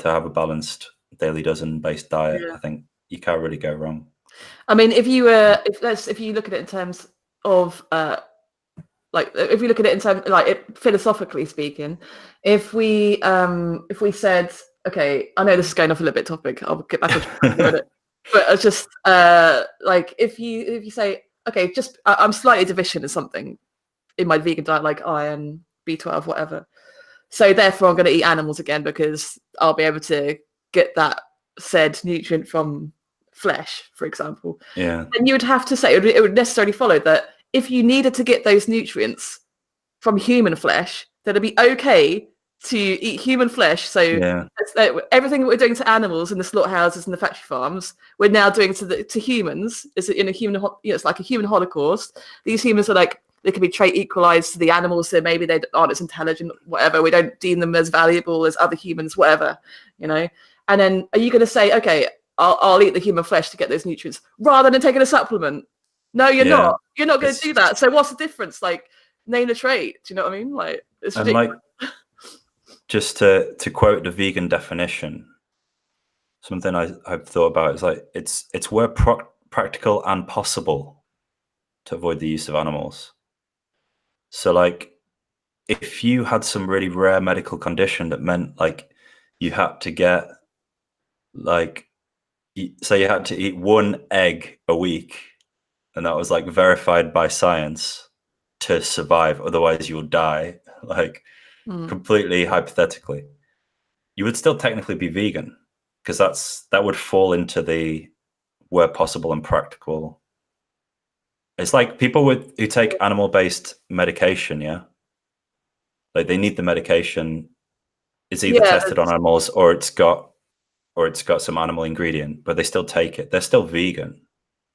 have a balanced Daily Dozen based diet. I think you can't really go wrong. I mean, if you look at it in terms of if we look at it in terms philosophically speaking, if we said, okay, I know this is going off a little bit topic, I'll get back on it, but it's just if you say, okay, just I'm slightly deficient in something in my vegan diet, like iron, B12, whatever, so therefore I'm going to eat animals again because I'll be able to get that said nutrient from flesh, for example. And you would have to say it would necessarily follow that if you needed to get those nutrients from human flesh, then it'd be okay to eat human flesh. So everything that we're doing to animals in the slaughterhouses and the factory farms, we're now doing to humans. It's in a human, it's like a human holocaust. These humans are like, they can be trait equalized to the animals, so maybe they aren't as intelligent, whatever. We don't deem them as valuable as other humans, whatever, And then are you going to say, okay, I'll eat the human flesh to get those nutrients rather than taking a supplement? No, you're not. You're not going to do that. So what's the difference? Like, name the trait. Do you know what I mean? Like, it's ridiculous. Like, just to quote the vegan definition, something I've thought about is like it's where practical and possible to avoid the use of animals. So like, if you had some really rare medical condition that meant like you had to get like, say you had to eat one egg a week, and that was like verified by science to survive, otherwise you'll die, like completely hypothetically, you would still technically be vegan, because that would fall into the where possible and practical. It's like people who take animal-based medication, like they need the medication, it's either tested on animals or it's got some animal ingredient, but they still take it. They're still vegan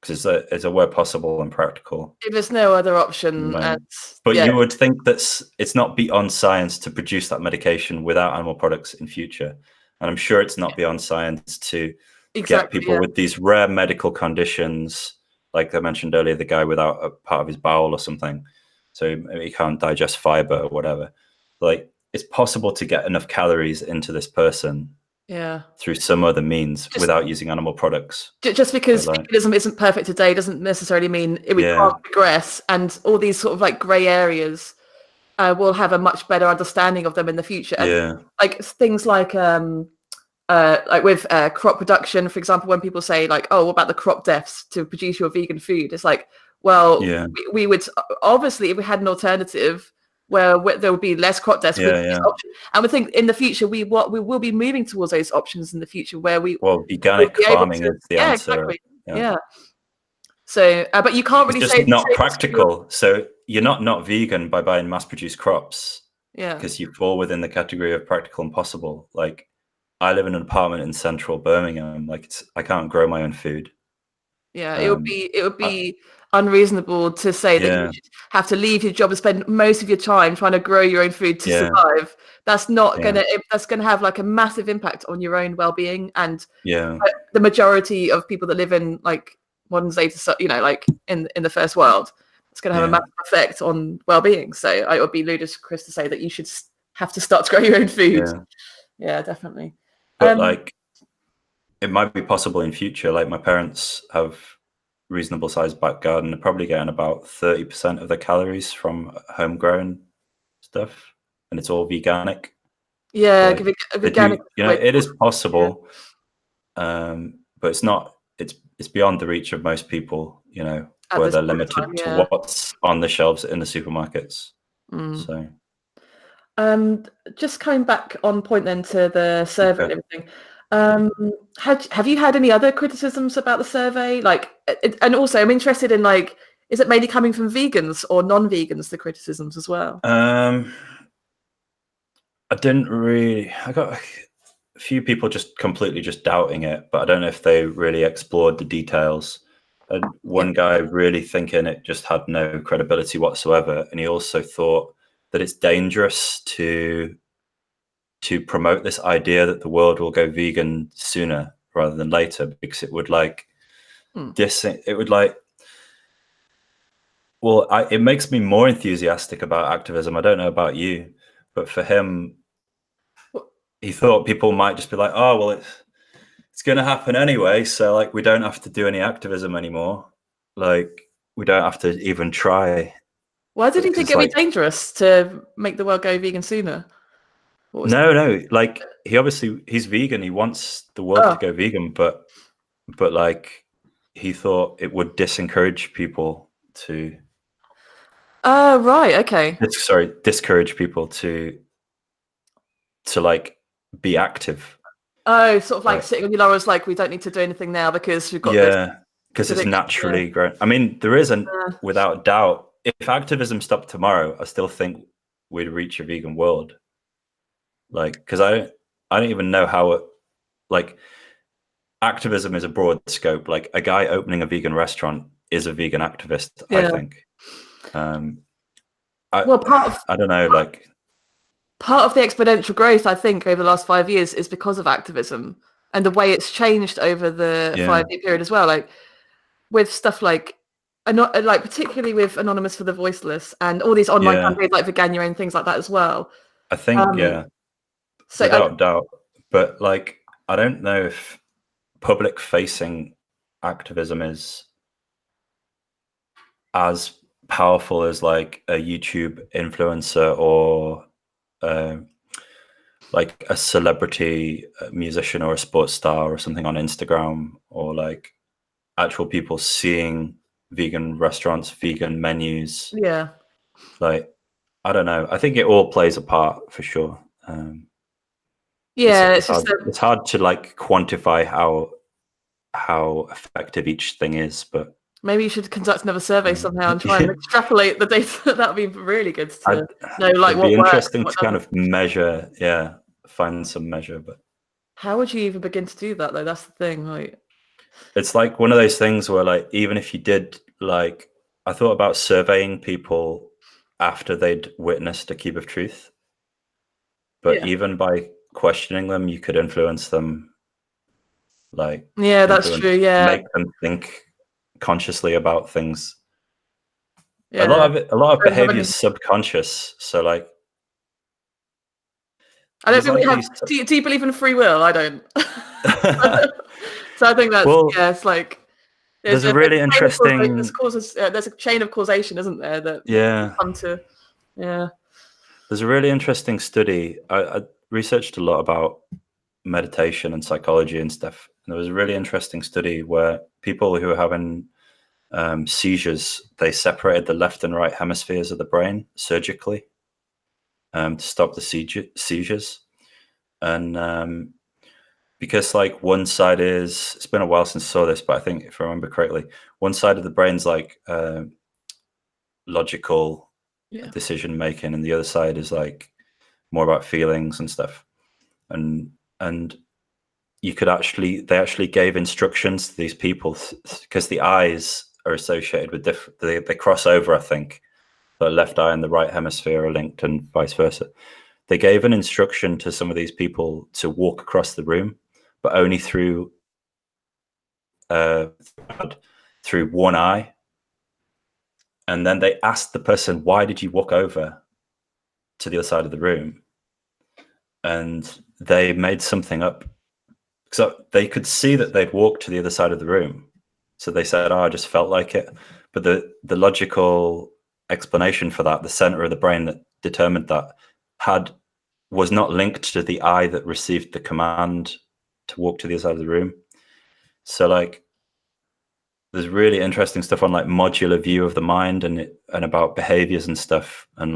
because it's a where possible and practical. If there's no other option. But you would think that it's not beyond science to produce that medication without animal products in future. And I'm sure it's not beyond science to get people with these rare medical conditions, like I mentioned earlier, the guy without a part of his bowel or something, so he can't digest fiber or whatever. Like, it's possible to get enough calories into this person through some other means without using animal products. Just because veganism isn't perfect today doesn't necessarily mean we can't progress, and all these sort of like grey areas we'll have a much better understanding of them in the future. And like things like with crop production, for example, when people say like, oh, what about the crop deaths to produce your vegan food? It's like, well, we would obviously, if we had an alternative where there would be less crop deaths, and we think in the future we will be moving towards those options in the future where organic farming is the answer. Exactly. So, but you can't really it's say just not practical. So you're not vegan by buying mass-produced crops. Because you fall within the category of practical and possible. Like, I live in an apartment in central Birmingham. Like, I can't grow my own food. It would be unreasonable to say that you should have to leave your job and spend most of your time trying to grow your own food to survive. That's not that's gonna have like a massive impact on your own well-being, and the majority of people that live in like modern day, like in the first world, it's gonna have a massive effect on well-being. So it would be ludicrous to say that you should have to start to grow your own food. Yeah, definitely. But like, it might be possible in future. Like, my parents have reasonable sized back garden. They're probably getting about 30% of the calories from homegrown stuff, and it's all veganic. Like, veganic. It is possible, but it's not. It's beyond the reach of most people. Where they're limited to what's on the shelves in the supermarkets. So. Just coming back on point then to the survey Okay. and everything. Have you had any other criticisms about the survey? Like, and also I'm interested in like, is it mainly coming from vegans or non-vegans, the criticisms as well? I didn't really. I got a few people just completely just doubting it, but I don't know if they really explored the details. And one guy really thinking it just had no credibility whatsoever, and he also thought that it's dangerous to promote this idea that the world will go vegan sooner rather than later, because it would like it would like well, it makes me more enthusiastic about activism. I don't know about you, but for him, he thought people might just be like, oh well, it's going to happen anyway, so like we don't have to do any activism anymore, like we don't have to even try. Why did you think it'd Like, be dangerous to make the world go vegan sooner? no, like he's vegan, he wants the world to go vegan, but like he thought it would disencourage people to right, okay. discourage people to like be active. Oh, sort of like sitting on your laurels, like we don't need to do anything now because we've got this. Because it's naturally grown. I mean, there isn't, without doubt, if activism stopped tomorrow, I still think we'd reach a vegan world. Like, because I don't even know how it, like, activism is a broad scope. Like, a guy opening a vegan restaurant is a vegan activist, I think. I don't know, like, part of the exponential growth, I think, over the last 5 years is because of activism and the way it's changed over the 5-year period as well. Like with stuff like particularly with Anonymous for the Voiceless and all these online campaigns like Veganuary and things like that as well. I think, so without doubt. But like, I don't know if public facing activism is as powerful as like a YouTube influencer or like a celebrity musician or a sports star or something on Instagram, or like actual people seeing vegan restaurants, vegan menus. Like, I don't know. I think it all plays a part for sure. It's hard to like quantify how effective each thing is, but maybe you should conduct another survey somehow and try and extrapolate the data. That would be really good to know, like, what works. It'd be interesting to kind of measure, find some measure. But how would you even begin to do that, though? That's the thing. Like, it's like one of those things where, like, even if you did, like, I thought about surveying people after they'd witnessed a cube of truth, but even by questioning them, you could influence them. Like, that's true. Make them think consciously about things. A lot of behavior is subconscious, so like, I don't think we have. Do you believe in free will? I don't. So I think that's it's like there's a really interesting. There's a chain of causation, isn't there? That come to. There's a really interesting study. I researched a lot about meditation and psychology and stuff. And there was a really interesting study where people who were having seizures, they separated the left and right hemispheres of the brain surgically to stop the seizures. And because like one side is, it's been a while since I saw this, but I think if I remember correctly, one side of the brain's like logical decision making, and the other side is like more about feelings and stuff. And you could they actually gave instructions to these people because the eyes are associated with they cross over, I think. The left eye and the right hemisphere are linked and vice versa. They gave an instruction to some of these people to walk across the room, but only through one eye. And then they asked the person, why did you walk over to the other side of the room? And they made something up. So they could see that they'd walked to the other side of the room. So they said, I just felt like it. But the logical explanation for that, the center of the brain that determined that, was not linked to the eye that received the command to walk to the other side of the room. So like, there's really interesting stuff on like modular view of the mind and about behaviors and stuff. And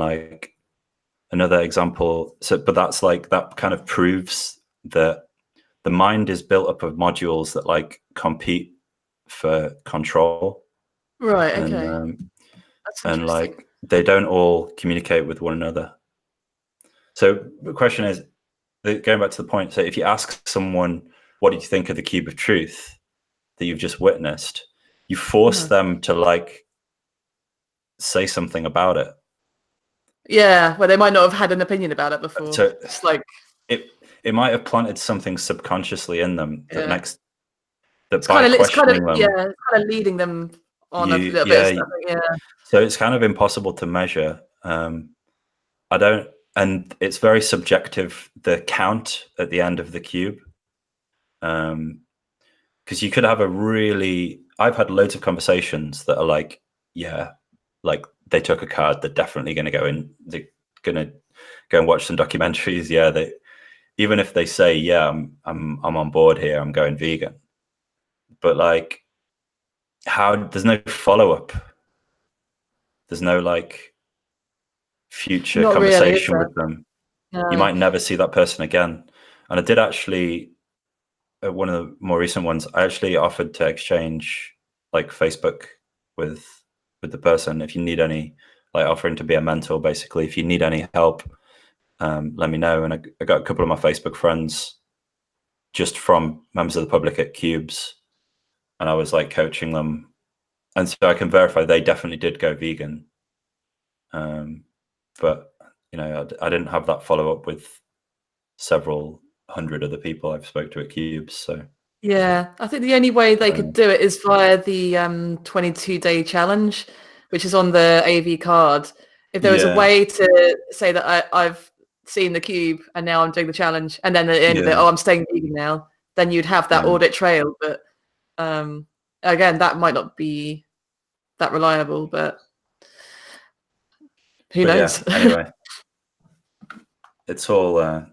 another example. So, but that's like, that kind of proves that the mind is built up of modules that like compete for control. Right. And Okay. That's and interesting. like they don't all communicate with one another. So the question is, going back to the point, so if you ask someone, what did you think of the cube of truth that you've just witnessed, you force them to like say something about it. Yeah, well, they might not have had an opinion about it before. So It's like it might have planted something subconsciously in them that yeah. that by questioning them, yeah, it's kind of leading them on a little bit of stuff. Yeah. So it's kind of impossible to measure. I don't, and it's very subjective, the count at the end of the cube. Because you could have I've had loads of conversations that are like, yeah, like they took a card, they're definitely going to go in, they're going to go and watch some documentaries. Yeah, even if they say, yeah, I'm on board here, I'm going vegan, but like, there's no follow-up, there's no like future Not really, is conversation there? with them. You No. might never see that person again. And I did actually, one of the more recent ones, I actually offered to exchange like Facebook with the person. If you need any, like offering to be a mentor, basically, if you need any help, let me know. And I got a couple of my Facebook friends just from members of the public at Cubes, and I was like coaching them. And so I can verify they definitely did go vegan. But you know, I didn't have that follow up with several hundred other people I've spoke to at Cubes. So Yeah, I think the only way they could do it is via the 22-day challenge, which is on the AV card. If there was a way to say that I've seen the cube and now I'm doing the challenge, and then at the end of it, oh, I'm staying vegan now, then you'd have that audit trail. But again, that might not be that reliable, but who knows? Yeah, anyway, it's all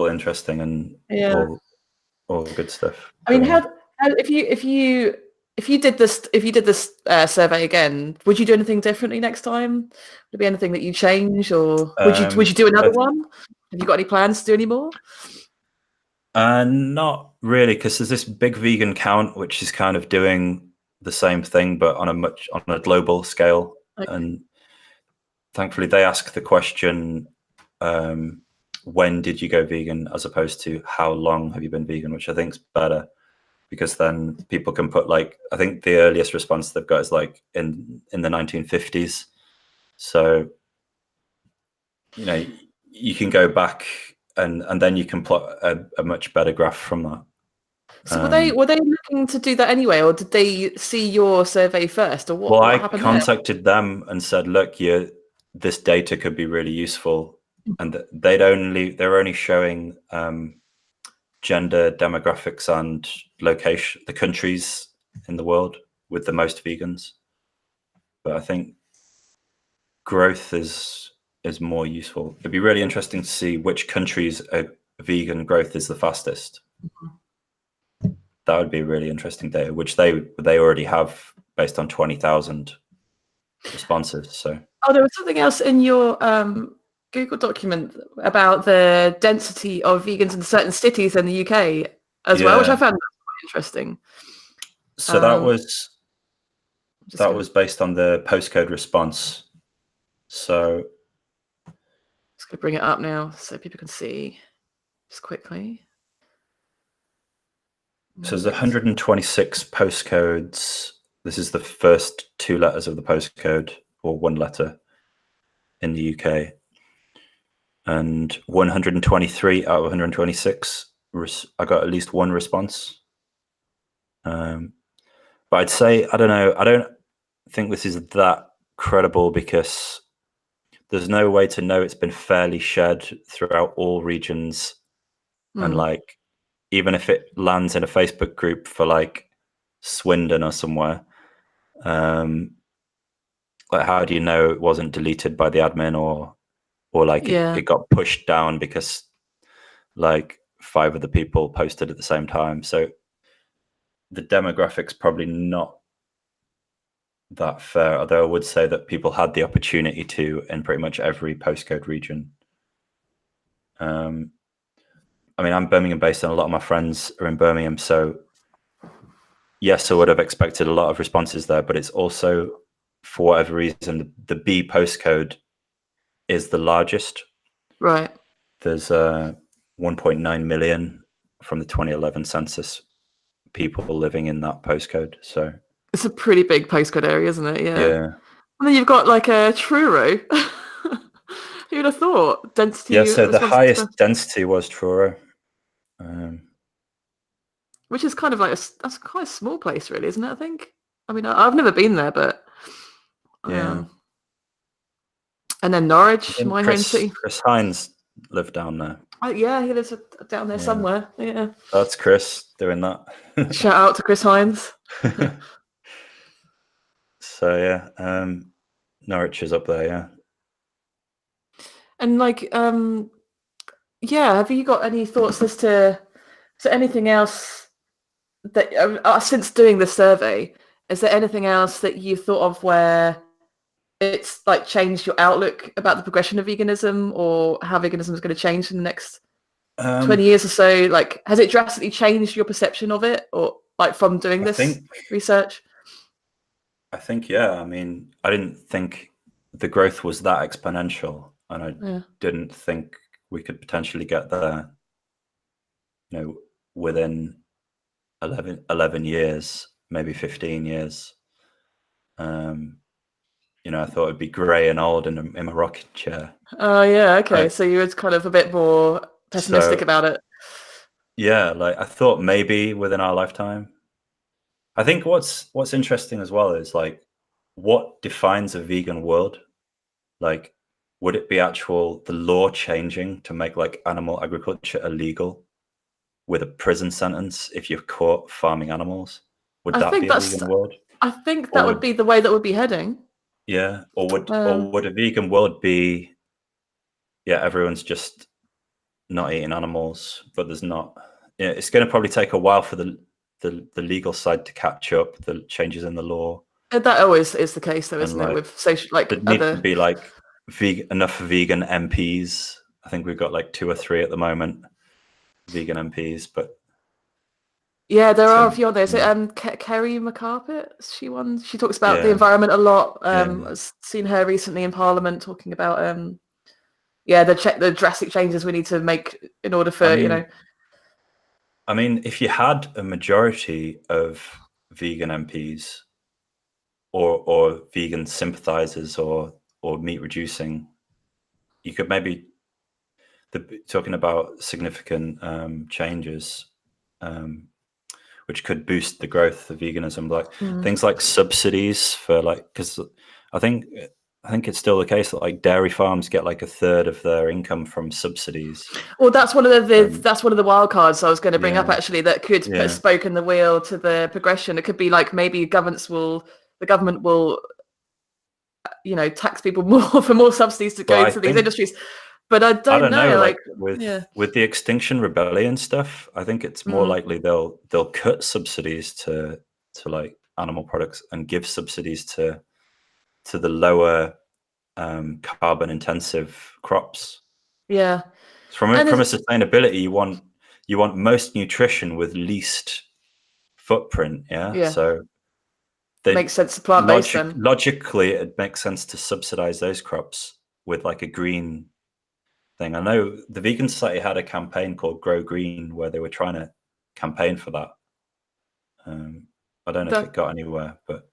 interesting and all good stuff. I mean, how if you did this survey again, would you do anything differently next time? Would there be anything that you change, or would you do another one? Have you got any plans to do any more? Not really, because there's this big vegan count which is kind of doing the same thing but on a global scale. Okay. And thankfully they ask the question, when did you go vegan, as opposed to how long have you been vegan, which I think is better, because then people can put, like, I think the earliest response they've got is like in the 1950s. So, you know, you can go back and then you can plot a much better graph from that. So were they looking to do that anyway, or did they see your survey first, or what? Well, what I happened contacted them and said, look, this data could be really useful. And they're only showing gender, demographics, and location, the countries in the world with the most vegans. But I think growth is more useful. It'd be really interesting to see which countries vegan growth is the fastest. Mm-hmm. That would be really interesting data, which they already have based on 20,000 responses. So there was something else in your Google document about the density of vegans in certain cities in the UK as well, which I found quite interesting. So that was based on the postcode response. So just gonna bring it up now so people can see just quickly. So there's 126 postcodes. This is the first 2 letters of the postcode, or 1 letter, in the UK. And 123 out of 126, I got at least 1 response. But I'd say, I don't know, I don't think this is that credible, because there's no way to know it's been fairly shared throughout all regions. And like, even if it lands in a Facebook group for like Swindon or somewhere, like, how do you know it wasn't deleted by the admin, or like it got pushed down because like 5 other people posted at the same time? So the demographics probably not that fair, although I would say that people had the opportunity to in pretty much every postcode region. I mean, I'm Birmingham based, and a lot of my friends are in Birmingham. So, yes, I would have expected a lot of responses there, but it's also, for whatever reason, the B postcode is the largest. Right. There's 1.9 million from the 2011 census people living in that postcode. So it's a pretty big postcode area, isn't it? Yeah. yeah. And then you've got like a Truro. Who would have thought? Density. Yeah, so the responsive highest to- density was Truro. which is kind of like that's quite a small place, really, isn't it? I think. I mean, I've never been there, but Yeah. and then Norwich, And my home city. Chris Hines lived down there. Yeah, he lives down there somewhere. Yeah. That's Chris doing that. Shout out to Chris Hines. So yeah, Norwich is up there. Yeah. And like, yeah, have you got any thoughts as to anything else that since doing the survey, is there anything else that you've thought of where it's like changed your outlook about the progression of veganism, or how veganism is going to change in the next 20 years or so? Like, has it drastically changed your perception of it, or like from doing this research? I think, yeah. I mean, I didn't think the growth was that exponential, and I didn't think we could potentially get there, within 11 years, maybe 15 years. I thought it'd be grey and old in my rocking chair. Oh, yeah. Okay. So you were kind of a bit more pessimistic about it. Yeah. Like, I thought maybe within our lifetime. I think what's interesting as well is, like, what defines a vegan world? Like, would it be the law changing to make like animal agriculture illegal with a prison sentence if you're caught farming animals? Would that be a vegan world? I think that would be the way that would be heading. Yeah. Or would a vegan world be, everyone's just not eating animals, but there's not. Yeah, it's going to probably take a while for the legal side to catch up, the changes in the law. That always is the case, though, isn't it? With social, like, there need to be like enough vegan MPs. I think we've got like 2 or 3 at the moment, vegan MPs, but yeah, there are a few on there. So, Kerry McCarpet, she talks about the environment a lot. I've seen her recently in Parliament talking about the drastic changes we need to make in order for I mean, if you had a majority of vegan MPs or vegan sympathizers or meat reducing, you could maybe talking about significant changes, which could boost the growth of veganism, like things like subsidies for, like, because I think it's still the case that like dairy farms get like 1/3 of their income from subsidies. Well, that's one of the wild cards I was going to bring up, actually, that could put a spoke in the wheel to the progression. It could be like maybe the government will tax people more for more subsidies to go to these industries. But I don't know. Like with the Extinction Rebellion stuff, I think it's more likely they'll cut subsidies to like animal products and give subsidies to the lower carbon intensive crops. Yeah. From a sustainability, you want most nutrition with least footprint. Yeah. So it makes sense to plant-based then. Logically, it makes sense to subsidize those crops with like a green thing. I know the Vegan Society had a campaign called Grow Green where they were trying to campaign for that. I don't know if it got anywhere, but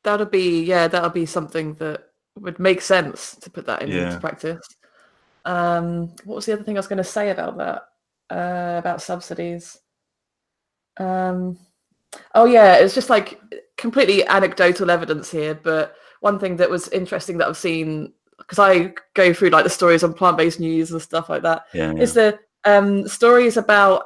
that'll be something that would make sense to put that into practice. What was the other thing I was going to say about that? About subsidies? It's just like completely anecdotal evidence here, but one thing that was interesting that I've seen, because I go through like the stories on plant-based news and stuff like that, is the stories about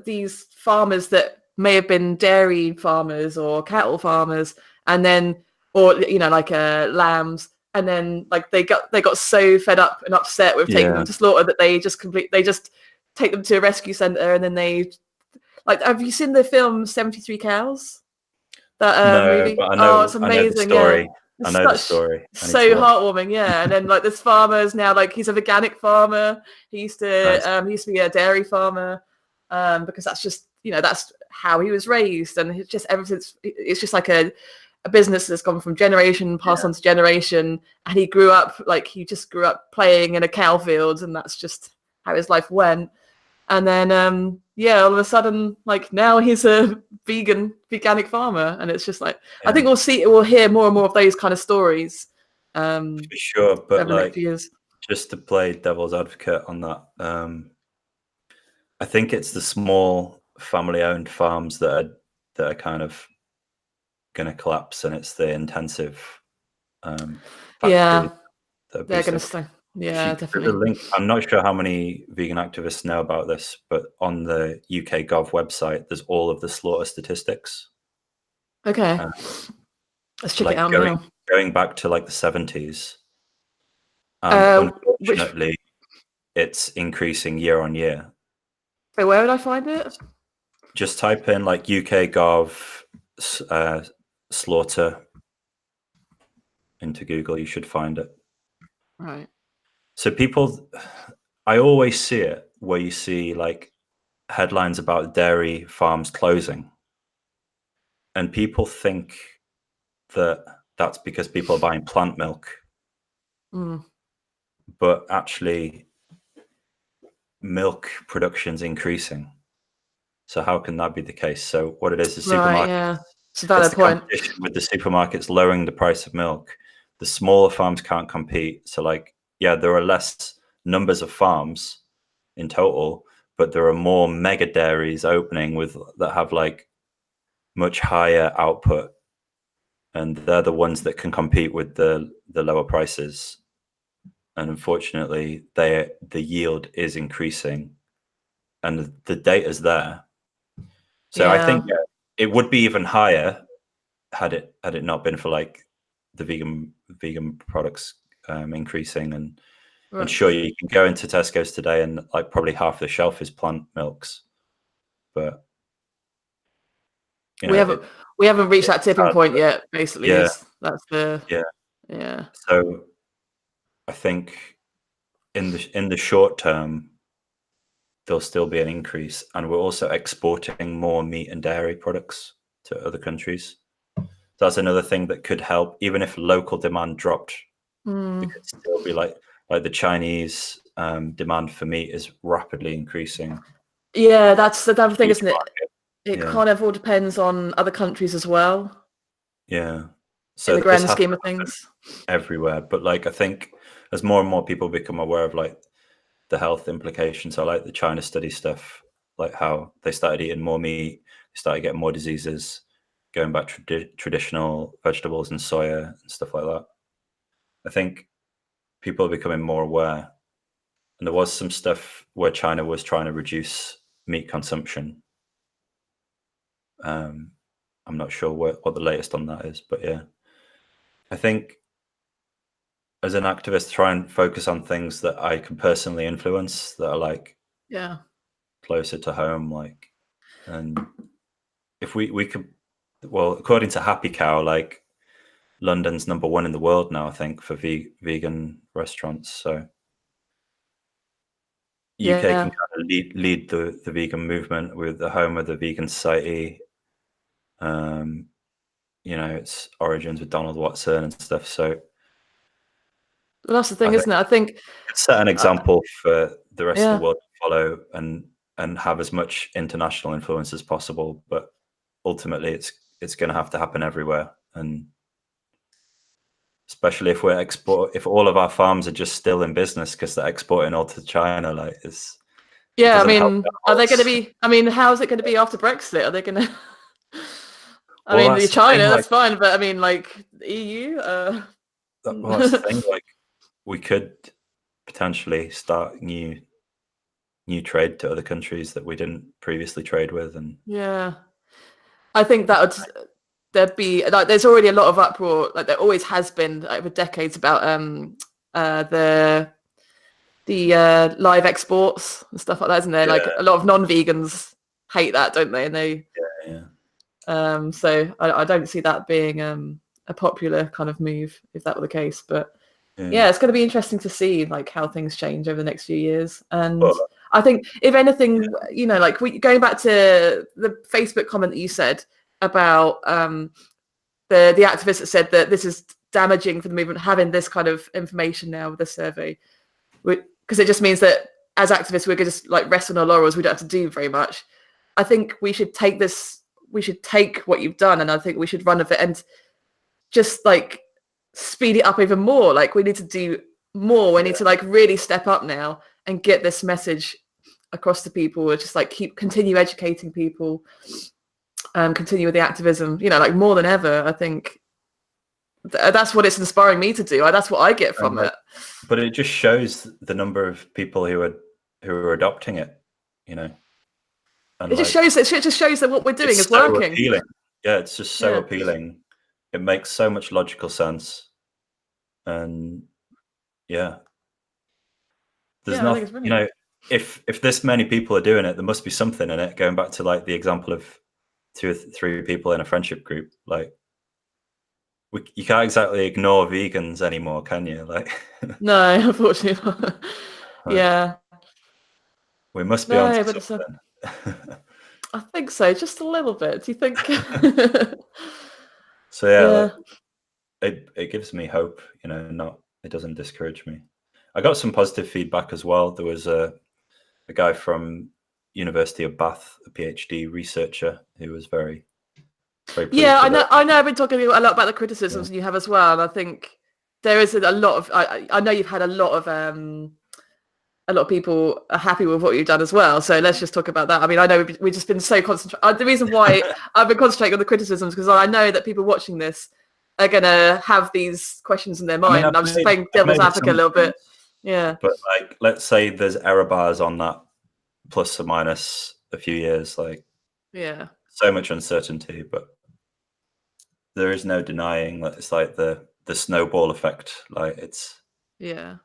these farmers that may have been dairy farmers or cattle farmers, and then lambs, and then like they got so fed up and upset with taking them to slaughter that they just take them to a rescue center, and then they have you seen the film 73 Cows? That movie? But I know, it's amazing. I know the story. I know the story. So heartwarming, yeah. And then like this farmer is now like he's a veganic farmer. He used to be a dairy farmer, because that's just that's how he was raised, and it's just ever since it's just like a business that's gone from generation passed on to generation, and he just grew up playing in a cow field, and that's just how his life went. And then all of a sudden, like now he's a veganic farmer, and it's just like I think we'll hear more and more of those kind of stories. For sure, but like years. Just to play devil's advocate on that, I think it's the small family-owned farms that are kind of going to collapse, and it's the intensive factories they're going to stay. Yeah, definitely. Link, I'm not sure how many vegan activists know about this, but on the UK Gov website, there's all of the slaughter statistics. Okay, let's check it out now. Going back to like the 70s, unfortunately, it's increasing year on year. Wait, where would I find it? Just type in like UK Gov slaughter into Google. You should find it. Right. So I always see it where you see like headlines about dairy farms closing, and people think that that's because people are buying plant milk. But actually milk production's increasing. So how can that be the case? So what it is supermarkets. Yeah. It's a valid point. With the supermarkets lowering the price of milk, the smaller farms can't compete. So like, there are less numbers of farms in total, but there are more mega dairies opening that have like much higher output, and they're the ones that can compete with the lower prices. And unfortunately, the yield is increasing, and the data's there. So I think it would be even higher had it not been for like the vegan products increasing. And sure, you can go into Tesco's today and like probably half the shelf is plant milks, but we haven't reached that tipping point yet. Basically, that's the yeah. So I think in the short term, there'll still be an increase, and we're also exporting more meat and dairy products to other countries. That's another thing that could help, even if local demand dropped. It could still be like the Chinese demand for meat is rapidly increasing. Yeah, that's the other thing, isn't it? It kind of all depends on other countries as well. Yeah. So in the grand scheme of things, everywhere. But like, I think as more and more people become aware of like the health implications, so like the China study stuff, like how they started eating more meat, they started getting more diseases, going back to traditional vegetables and soya and stuff like that. I think people are becoming more aware, and there was some stuff where China was trying to reduce meat consumption. I'm not sure what the latest on that is, but yeah, I think as an activist, try and focus on things that I can personally influence that are like closer to home, like, and if we could, well, according to Happy Cow, like London's #1 in the world now, I think, for vegan restaurants. So UK can kind of lead the vegan movement with the home of the Vegan Society. Its origins with Donald Watson and stuff. So that's the thing, isn't it? I think set an example for the rest of the world to follow and have as much international influence as possible. But ultimately, it's going to have to happen everywhere, and especially if if all of our farms are just still in business because they're exporting all to China, like it's. Yeah, I mean, are they going to be? I mean, how is it going to be after Brexit? Are they going to? I mean, China, that's fine, but I mean, like EU. Well, that's the thing. Like, we could potentially start new trade to other countries that we didn't previously trade with, and I think there'd be like there's already a lot of uproar, like there always has been over decades about the live exports and stuff like that, isn't there? Like a lot of non-vegans hate that, don't they? And they so I don't see that being a popular kind of move if that were the case. But yeah, it's going to be interesting to see like how things change over the next few years. And I think if anything, you know, like going back to the Facebook comment that you said about the activist that said that this is damaging for the movement having this kind of information now with the survey, because it just means that as activists we're going to just like rest on our laurels, we don't have to do very much. I think we should take what you've done, and I think we should run with it and just like speed it up even more. Like we need to do more. We need to like really step up now and get this message across to people. Or just like continue educating people, continue with the activism. You know, like more than ever. I think that's what it's inspiring me to do. That's what I get from it. But it just shows the number of people who are adopting it. You know, and it just shows that what we're doing is so working. Appealing. Yeah, it's just so appealing. It makes so much logical sense. And there's nothing, you know, if this many people are doing it, there must be something in it. Going back to like the example of 2 or 3 people in a friendship group, like you can't exactly ignore vegans anymore, can you? Like, no, unfortunately not. Yeah, we must be on to something. I think so, just a little bit. Do you think? So it gives me hope, you know. It doesn't discourage me. I got some positive feedback as well. There was a guy from University of Bath, a PhD researcher, who was very pleased. Yeah, I know. I've been talking a lot about the criticisms you have as well, and I think there is a lot of. I know you've had a lot of people are happy with what you've done as well. So let's just talk about that. I mean, I know we've just been so concentrated. The reason why I've been concentrating on the criticisms because I know that people watching this are going to have these questions in their mind. I'm just playing devil's advocate a little bit. Yeah. But like, let's say there's error bars on that plus or minus a few years. Like, so much uncertainty, but there is no denying that it's like the snowball effect. Like it's. Yeah.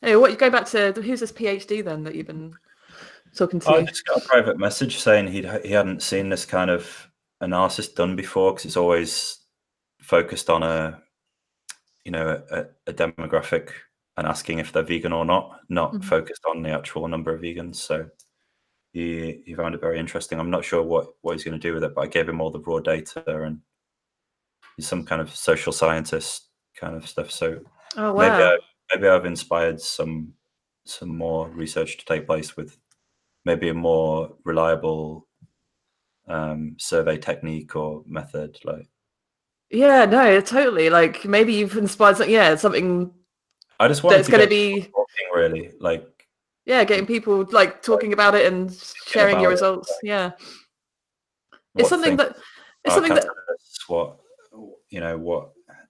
Hey, what you go back to? Who's this PhD then that you've been talking to? I just got a private message saying he hadn't seen this kind of analysis done before because it's always focused on a demographic and asking if they're vegan or not focused on the actual number of vegans. So he found it very interesting. I'm not sure what he's going to do with it, but I gave him all the raw data, and he's some kind of social scientist kind of stuff. So maybe I've inspired some more research to take place with maybe a more reliable survey technique or method. Like, yeah, no, totally. Like maybe you've inspired something. I just want it's going to be talking, really, like getting people like talking about it and sharing your results. It's something that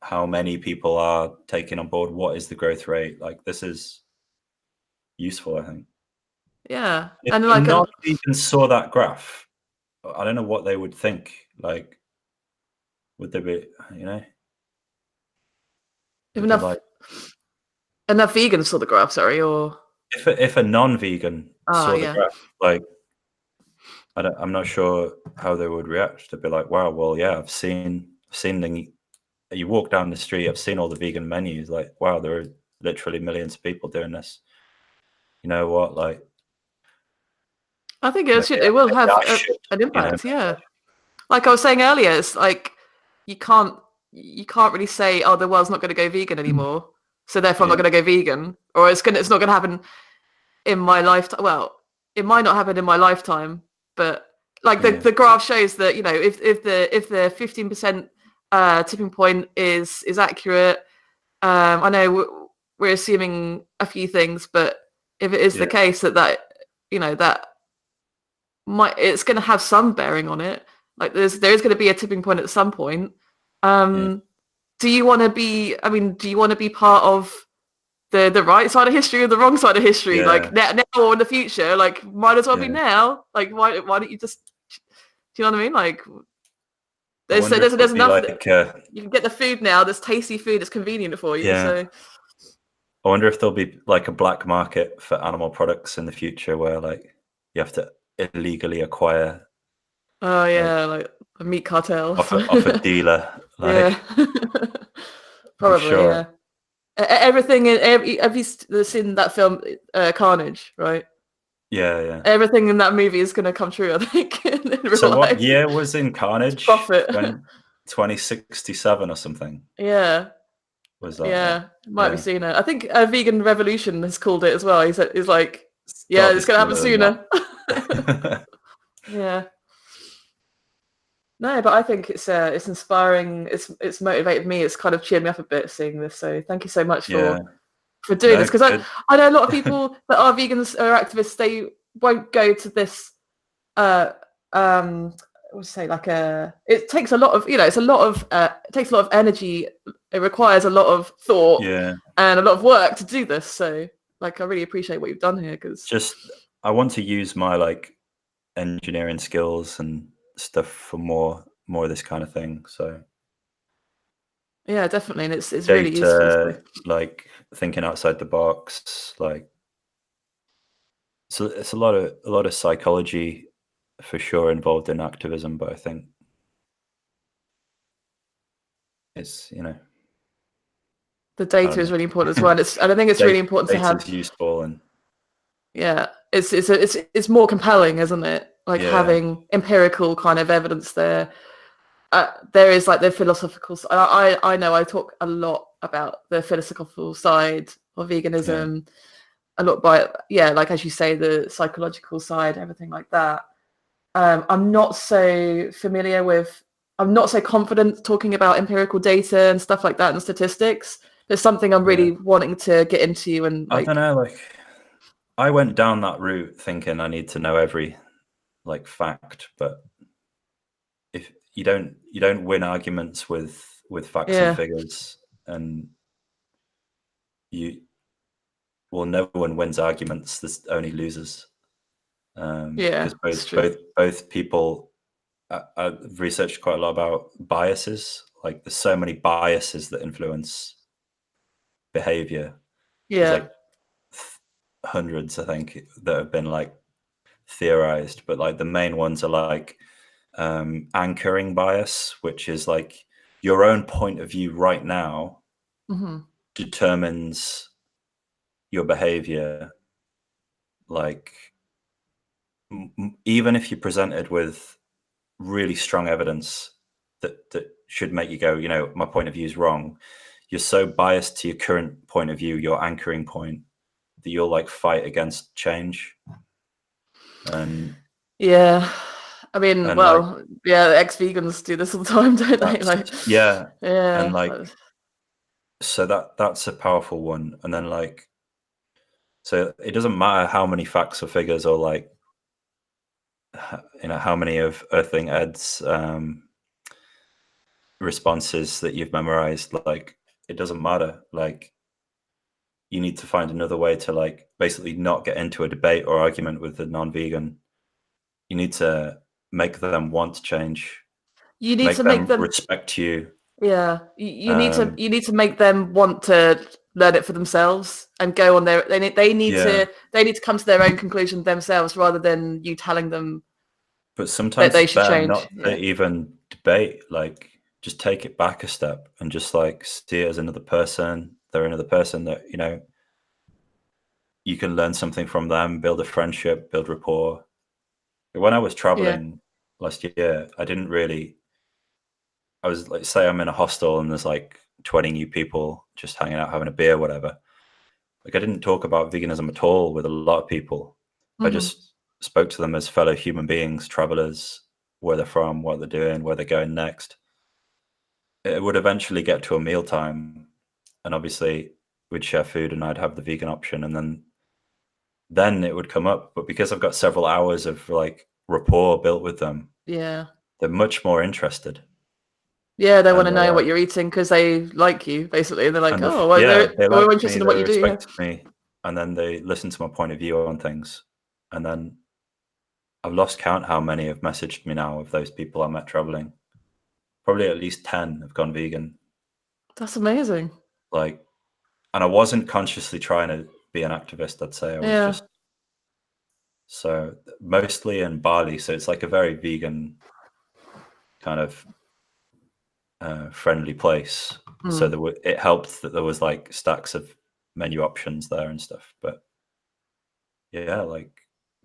how many people are taking on board, what is the growth rate, like this is useful, I think. If and like non-vegans saw that graph, I don't know what they would think. Like, would they be, if enough vegans saw the graph, or if a non-vegan saw the graph, like I'm not sure how they would react. They'd be like, wow, well, yeah, I've seen you walk down the street, I've seen all the vegan menus, like, wow, there are literally millions of people doing this. You know what? Like, I think it will have an impact. Like I was saying earlier, it's like you can't really say, oh, the world's not going to go vegan anymore, so therefore I'm not going to go vegan, or it's not going to happen in my lifetime. Well, it might not happen in my lifetime, but like the graph shows that, if the 15% tipping point is accurate, I know we're assuming a few things, but if it is the case that it's going to have some bearing on it. Like there is going to be a tipping point at some point. Do you want to be? I mean, do you want to be part of the right side of history or the wrong side of history? Like now or in the future? Like might as well be now. Like why don't you just? Do you know what I mean? Like there's enough. Like, you can get the food now. There's tasty food. It's convenient for you. So I wonder if there'll be like a black market for animal products in the future, where like you have to illegally acquire. Like a meat cartel off a dealer. Like, Probably, sure. yeah. Everything in have you seen that film Carnage, right? Yeah. Everything in that movie is going to come true, I think, in real So what life. year was in Carnage? Profit. 2067 or something. Yeah. Was that? Yeah, might be Yeah. sooner. I think Vegan Revolution has called it as well. He said, "He's like, It's yeah, gotta be it's gonna happen sooner than sooner." that. Yeah. No, but I think it's inspiring. It's motivated me. It's kind of cheered me up a bit seeing this. So thank you so much Yeah. for doing No, this, because good. I know a lot of people that are vegans or activists. They won't go to this. Uh, I would say like it takes a lot of it's a lot of it takes a lot of energy. It requires a lot of thought Yeah. and a lot of work to do this. So like I really appreciate what you've done here, because Just I want to use my like engineering skills and stuff for more of this kind of thing. So yeah, definitely, and it's really useful. So. data, like thinking outside the box, like so it's a lot of psychology for sure involved in activism, but I think it's The I data don't is know. really important as well, and I think it's really important to Data have. is useful and Yeah, it's more compelling, isn't it? Like yeah, having empirical kind of evidence there. There is like the philosophical. I know I talk a lot about the philosophical side of yeah, veganism, a lot by like as you say, the psychological side, everything like that. I'm not so familiar with. I'm not so confident talking about empirical data and stuff like that and statistics. There's something I'm yeah. really wanting to get into and I don't like. know. Like I went down that route thinking I need to know every like fact, but if you don't win arguments with facts and Yeah, figures, and you well, no one wins arguments. There's only losers. yeah, Because it's both true. both people, I've researched quite a lot about biases. Like there's so many biases that influence behavior. There's Yeah, like hundreds, I think, that have been like theorized, but like the main ones are like anchoring bias, which is like your own point of view right now hmm determines your behavior. Like even if you're presented with really strong evidence that should make you go, my point of view is wrong. You're so biased to your current point of view, your anchoring point, that you'll like fight against change. And yeah. I mean, like well, yeah, ex-vegans do this all the time, don't they? that's Like, yeah. And yeah, like so that's a powerful one. And then like so it doesn't matter how many facts or figures or like how many of Earthling Ed's responses that you've memorized, like it doesn't matter. Like you need to find another way to like basically not get into a debate or argument with the non-vegan. You need to make them want to change, you need make to make them them. respect you. Yeah, you need to um make them want to learn it for themselves and go on their. yeah, They need to come to their own conclusion themselves rather than you telling them but that sometimes they it's should better change. not to Yeah, even debate. Like just take it back a step and just like see it as another person. They're another person that you can learn something from them, build a friendship, build rapport. When I was yeah, traveling last year, I was like, say I'm in a hostel and there's like 20 new people just hanging out, having a beer, whatever. Like I didn't talk about veganism at all with a lot of people. I hmm just spoke to them as fellow human beings, travelers, where they're from, what they're doing, where they're going next. It would eventually get to a mealtime, and obviously we'd share food and I'd have the vegan option, and then it would come up. But because I've got several hours of like rapport built with them, yeah, they're much more interested. yeah. They want And to they're know what like, you're eating because they like you, basically. And they're like, and oh, well, yeah, they they're more liked me, interested in what they you do. Yeah, respected me, and then they listened to my point of view on things. And then I've lost count how many have messaged me now of those people I met traveling. Probably at least 10 have gone vegan. that's amazing. Like, and I wasn't consciously trying to be an activist, I'd say. I was Yeah, just so mostly in Bali. So it's like a very vegan kind of friendly place. So it helped that there was like stacks of menu options there and stuff. But yeah, like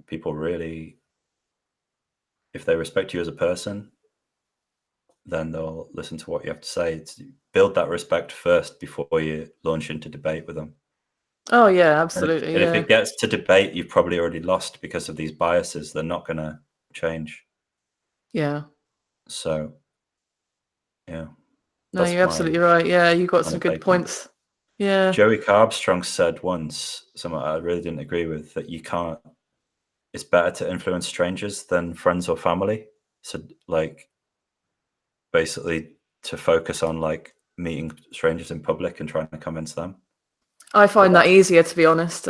people really, if they respect you as a person, then they'll listen to what you have to say. Build that respect first before you launch into debate with them. Oh yeah, absolutely. And if it gets to debate, you've probably already lost because of these biases. They're not going to change. Yeah. So, yeah. No, you're absolutely right. Yeah, you got some good points. Yeah. Joey Carbstrong said once, something I really didn't agree with, that you can't. It's better to influence strangers than friends or family. So, like, basically, to focus on like meeting strangers in public and trying to convince them. I find that easier, to be honest.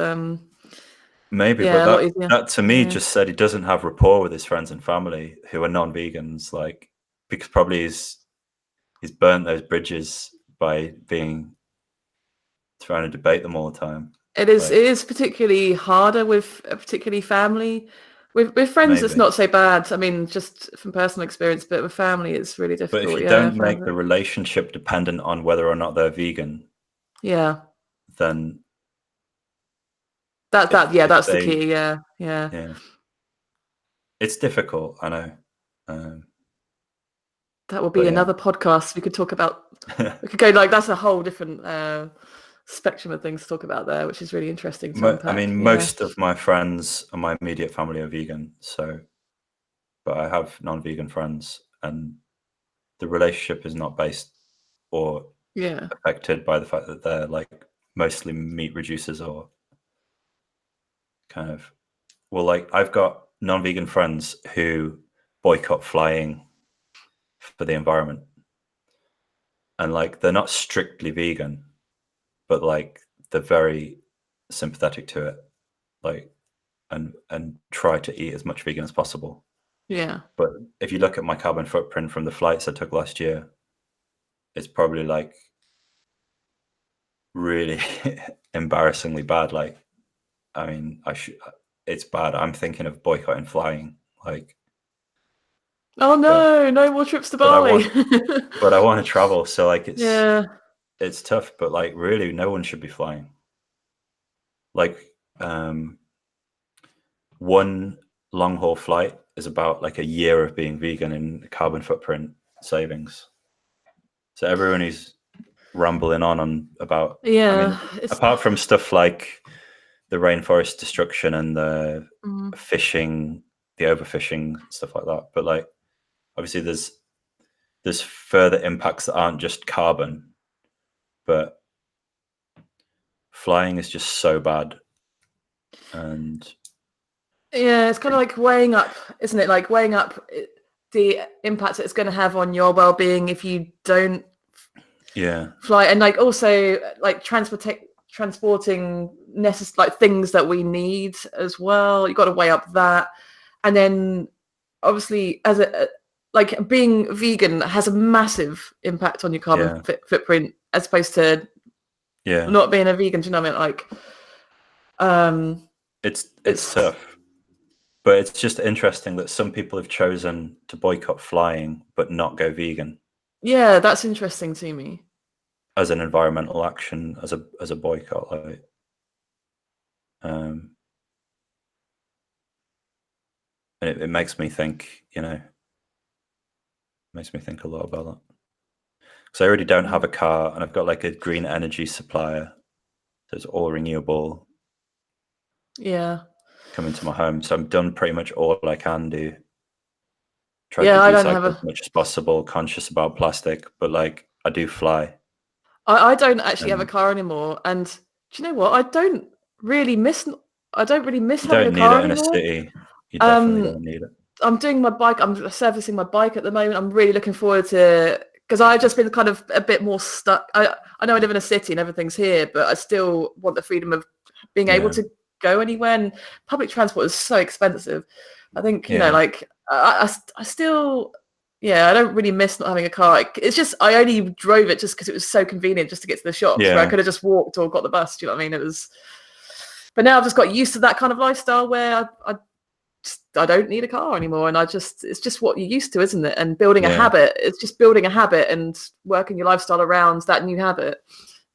Maybe, yeah, but that to me just said he doesn't have rapport with his friends and family who are non-vegans, like, because probably he's burnt those bridges by trying to debate them all the time. It is particularly harder with particularly family. With friends, it's not so bad. I mean, just from personal experience, but with family, it's really difficult. But if you don't make the relationship dependent on whether or not they're vegan, then that's the key. Yeah. It's difficult, I know. That will be another podcast we could talk about. We could go like that's a whole different spectrum of things to talk about there, which is really interesting to unpack. I mean, most of my friends and my immediate family are vegan, but I have non-vegan friends, and the relationship is not based or affected by the fact that they're like mostly meat reducers or kind of, well, like I've got non-vegan friends who boycott flying for the environment, and like they're not strictly vegan, but like they're very sympathetic to it, like and try to eat as much vegan as possible. Yeah. But if you look at my carbon footprint from the flights I took last year, it's probably like really embarrassingly bad. Like, I mean, it's bad. I'm thinking of boycotting flying. Like, oh no, no more trips to Bali. But I want to travel, so like it's tough. But like, really, no one should be flying. Like, one long haul flight is about like a year of being vegan in carbon footprint savings. So everyone who's rambling on about, I mean, apart from stuff like the rainforest destruction and the fishing, the overfishing, stuff like that, but like obviously there's further impacts that aren't just carbon, but flying is just so bad. And yeah, it's kind of like weighing up, isn't it? Like weighing up the impact it's going to have on your well-being if you don't fly, and like also like transporting like things that we need as well. You've got to weigh up that, and then obviously as like being vegan has a massive impact on your carbon footprint as opposed to not being a vegan. Do you know what I mean? Like, it's tough. But it's just interesting that some people have chosen to boycott flying but not go vegan. Yeah, that's interesting to me. As an environmental action, as a boycott, like, and it makes me think, makes me think a lot about that. Because I already don't have a car, and I've got like a green energy supplier, so it's all renewable. Yeah. Coming to my home, so I'm done pretty much all I can do. Try to recycle as much as possible, conscious about plastic, but like I do fly. I don't actually have a car anymore, and do you know what? I don't really miss having a car anymore. You don't need it in a city. You definitely don't need it. I'm doing my bike. I'm servicing my bike at the moment. I'm really looking forward to, because I've just been kind of a bit more stuck. I know I live in a city and everything's here, but I still want the freedom of being able to go anywhere, and public transport is so expensive. I think like I still I don't really miss not having a car. It's just I only drove it just because it was so convenient just to get to the shops where I could have just walked or got the bus. Do you know what I mean? It was, but now I've just got used to that kind of lifestyle where I I don't need a car anymore, and it's just what you're used to, isn't it? And building a Yeah. habit, it's just building a habit and working your lifestyle around that new habit,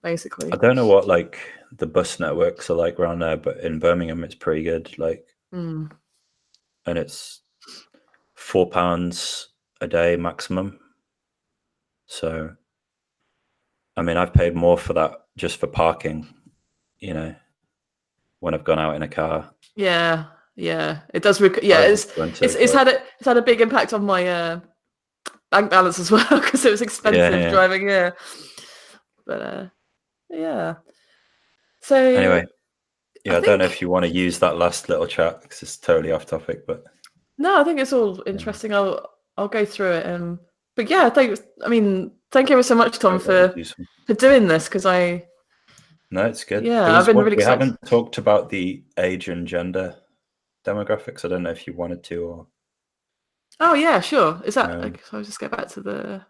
basically. I don't know what like the bus networks are like around there, but in Birmingham it's pretty good. Like, and it's £4 a day maximum. So, I mean, I've paid more for that just for parking, you know, when I've gone out in a car. Yeah, it does. It's had a big impact on my bank balance as well, because it was expensive driving here. But yeah. So anyway, I don't know if you want to use that last little chat because it's totally off topic, but no, I think it's all interesting. I'll go through it. But yeah, thank you ever so much, Tom, for doing this, because No, it's good. Yeah, I've been really excited. We haven't talked about the age and gender demographics. I don't know if you wanted to or... Oh yeah, sure. Is that okay, so I'll just get back to the...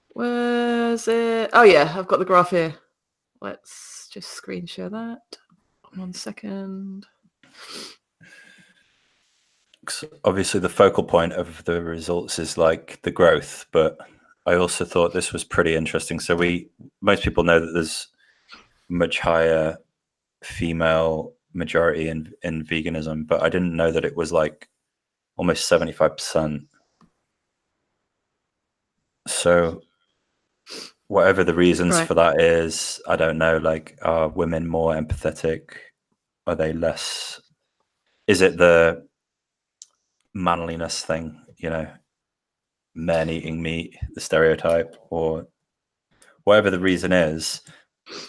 Where's it? Oh yeah, I've got the graph here. Let's just screen share that. 1 second. Obviously the focal point of the results is like the growth, but I also thought this was pretty interesting. So most people know that there's much higher female majority in veganism, but I didn't know that it was like almost 75%. So whatever the reasons for that is, I don't know, like, are women more empathetic? Are they less? Is it the manliness thing, you know, men eating meat, the stereotype, or whatever the reason is,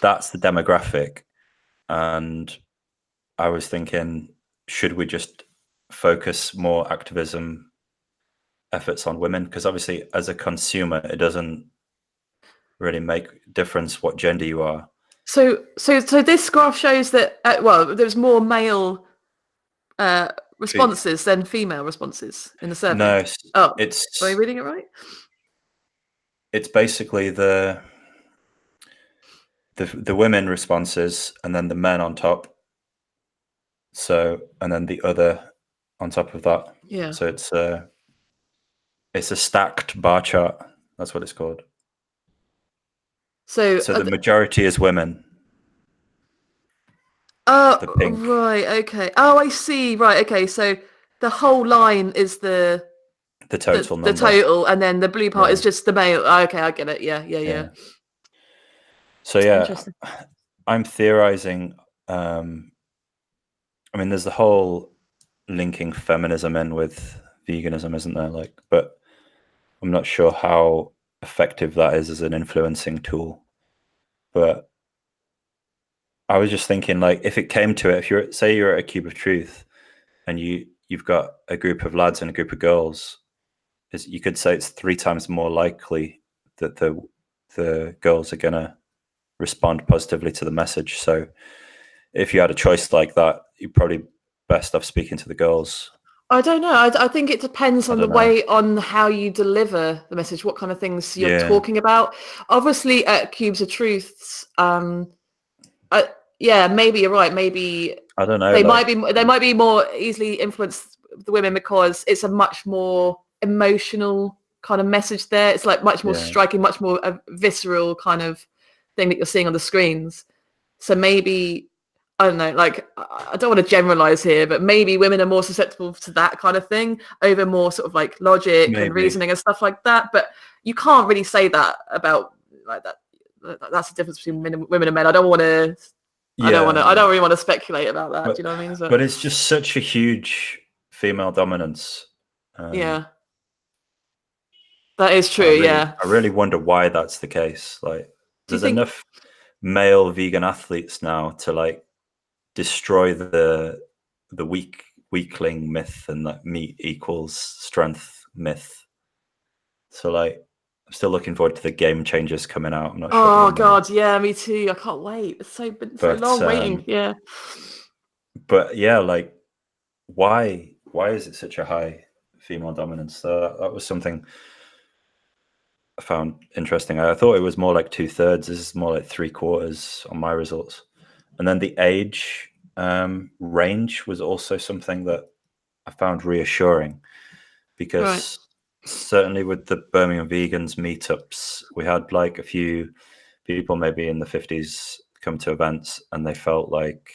that's the demographic. And I was thinking, should we just focus more activism efforts on women? Because obviously as a consumer, it doesn't really make difference what gender you are. So this graph shows that there's more male responses than female responses in the survey. No, am I reading it right? It's basically the women responses and then the men on top. So, and then the other on top of that. Yeah. So it's a stacked bar chart. That's what it's called. So the majority is women. Right. Okay. Oh, I see. Right. Okay. So the whole line is the total number. The total, and then the blue part is just the male. Oh, okay, I get it. Yeah. So yeah, I'm theorizing. I mean, there's the whole linking feminism in with veganism, isn't there? Like, but I'm not sure how effective that is as an influencing tool. But I was just thinking, like, if it came to it, if you're at a Cube of Truth and you've got a group of lads and a group of girls, you could say it's 3 times more likely that the girls are gonna respond positively to the message. So if you had a choice like that, you're probably best off speaking to the girls. I don't know. I think it depends on the way on how you deliver the message, what kind of things you're talking about. Obviously, at Cubes of Truths, maybe you're right. Maybe I don't know. They might be more easily influenced the women because it's a much more emotional kind of message there. It's like much more striking, much more a visceral kind of thing that you're seeing on the screens. So maybe, I don't know, like, I don't want to generalize here, but maybe women are more susceptible to that kind of thing over more sort of like logic and reasoning and stuff like that. But you can't really say that about like that. That's the difference between women and men. I don't really want to speculate about that. Do you know what I mean? But it's just such a huge female dominance. That is true. I really wonder why that's the case. Like, there's enough male vegan athletes now to like destroy the weakling myth and that meat equals strength myth. So like, I'm still looking forward to the Game Changers coming out. I'm not sure. Oh God, yeah, me too. I can't wait. It's so long waiting. Yeah. But yeah, like, why is it such a high female dominance? That was something I found interesting. I thought it was more like 2/3. This is more like 3/4 on my results. And then the age Range was also something that I found reassuring, because certainly with the Birmingham Vegans meetups, we had like a few people maybe in the 50s come to events, and they felt like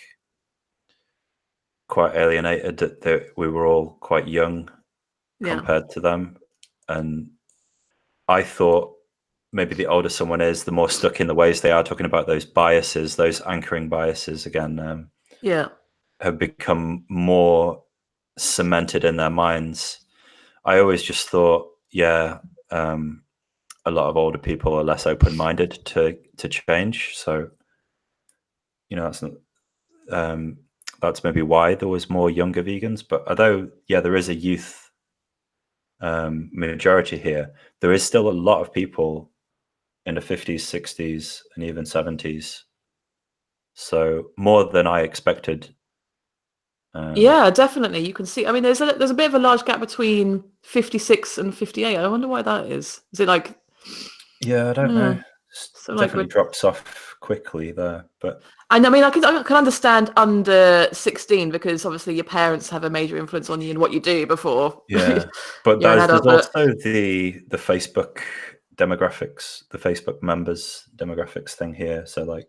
quite alienated that we were all quite young compared to them. And I thought maybe the older someone is, the more stuck in the ways they are, talking about those biases, those anchoring biases again, have become more cemented in their minds. I always just thought, a lot of older people are less open-minded to change. So, that's maybe why there was more younger vegans. But although, there is a youth majority here, there is still a lot of people in the 50s, 60s, and even 70s. So more than I expected. Yeah, definitely. You can see. I mean, there's a bit of a large gap between 56 and 58. I wonder why that is. Is it like? Yeah, I don't know. So definitely drops off quickly there, but. And I mean, I can understand under 16, because obviously your parents have a major influence on you and what you do before. Yeah, but there's also the Facebook demographics, the Facebook members demographics thing here. So like,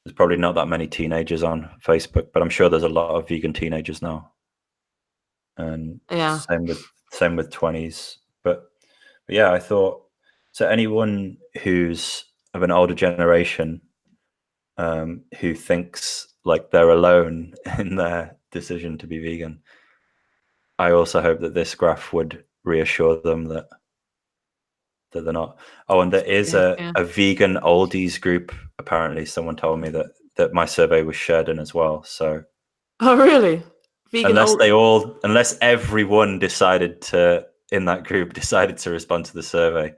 there's probably not that many teenagers on Facebook, but I'm sure there's a lot of vegan teenagers now. And same with 20s. But yeah, I thought, so anyone who's of an older generation who thinks like they're alone in their decision to be vegan, I also hope that this graph would reassure them that they're not. Oh, and there is a vegan oldies group. Apparently, someone told me that my survey was shared in as well. So, oh really? Vegan unless everyone decided to in that group decided to respond to the survey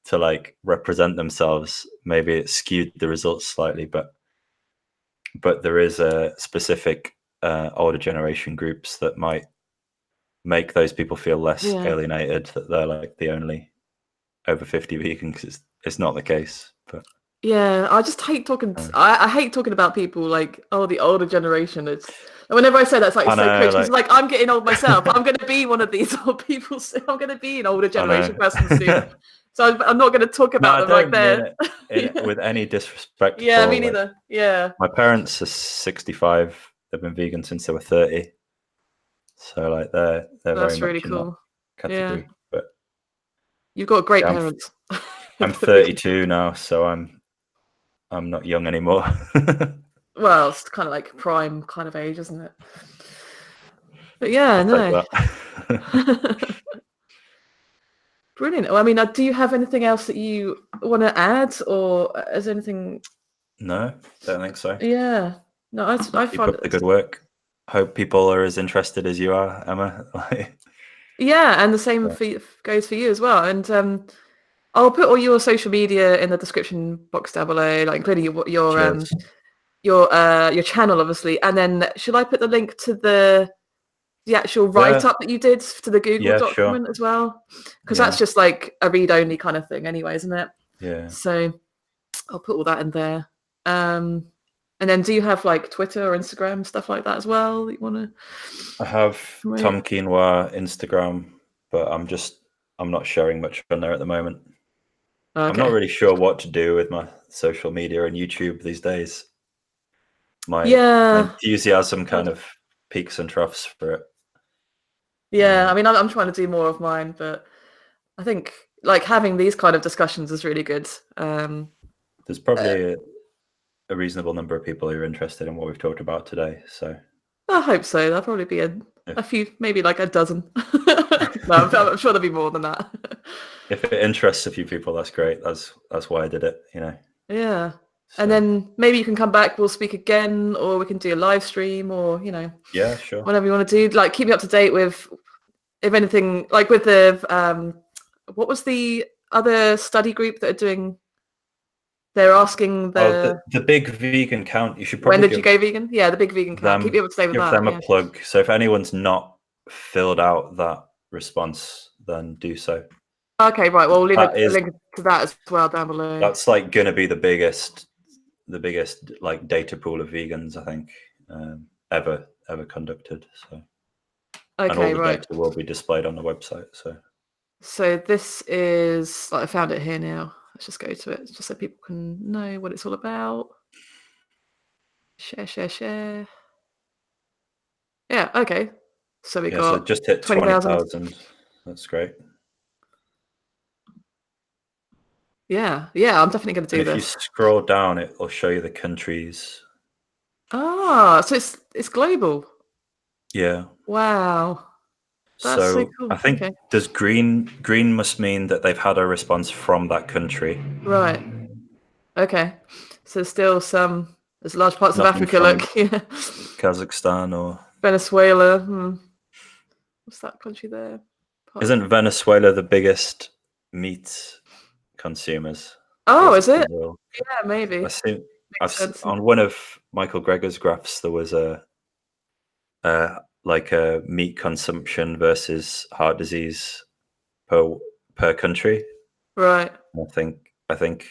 to like represent themselves, maybe it skewed the results slightly. But there is a specific older generation groups that might make those people feel less alienated, that they're like the only over 50 vegan, because it's not the case. But I just hate talking. I hate talking about people like, the older generation. It's whenever I say that, it's like so cringe, because like I'm getting old myself. I'm going to be one of these old people soon. I'm going to be an older generation person soon. So I'm not going to talk about them like that with any disrespect. Yeah, me neither. My parents are 65. They've been vegan since they were 30. So like they're that's very really much cool. in that category. Yeah. But you've got great parents. I'm 32 now, so I'm not young anymore. Well, it's kind of like prime kind of age, isn't it? But yeah, no. Brilliant. Well, I mean, do you have anything else that you want to add, or is anything? No, don't think so. Yeah. No, I keep up the good work. Hope people are as interested as you are, Emma. Yeah, and the same goes for you as well. And I'll put all your social media in the description box down below, like including your channel, obviously. And then should I put the link to the actual write-up that you did to the Google document as well? Because that's just like a read-only kind of thing anyway, isn't it? Yeah. So I'll put all that in there. And then do you have like Twitter or Instagram, stuff like that as well that you want to? I have Tom Quinoa Instagram, but I'm not sharing much on there at the moment. Okay. I'm not really sure what to do with my social media and YouTube these days. My enthusiasm kind of peaks and troughs for it. Yeah, I mean, I'm trying to do more of mine, but I think like having these kind of discussions is really good. There's probably a reasonable number of people who are interested in what we've talked about today. So I hope so. There'll probably be a few, maybe like a dozen. No, I'm sure there'll be more than that. If it interests a few people, that's great. That's why I did it, Yeah. So. And then maybe you can come back, we'll speak again, or we can do a live stream, or yeah, sure, whatever you want to do. Like keep me up to date with if anything, like with the what was the other study group that are doing? They're asking the big vegan count. You should probably. When did you go vegan? Yeah, the big vegan count. Keep you up to date with that. Give them a plug. So if anyone's not filled out that response, then do so. Okay, right. Well, we'll leave a link to that as well down below. That's like going to be the biggest like data pool of vegans, I think. ever conducted. So, and all Okay, the right. data will be displayed on the website. So this is, I found it here now. Let's just go to it just so people can know what it's all about. Share. Yeah, okay. So we Yeah, so got just hit 20,000. 20,000. That's great. Yeah, I'm definitely going to And do if you this. scroll down, it will show you the countries. Ah, so it's global. Yeah. Wow. That's so So cool. I think Okay. does green must mean that they've had a response from that country. Right. Okay. So still there's large parts of Nothing Africa, from look. Yeah. Kazakhstan or Venezuela. What's that country there? isn't Venezuela the biggest meat consumers? Or Oh, is it is it? Brazil? Yeah, maybe. I see. Makes sense. On one of Michael Greger's graphs, there was a like a meat consumption versus heart disease per country. Right. I think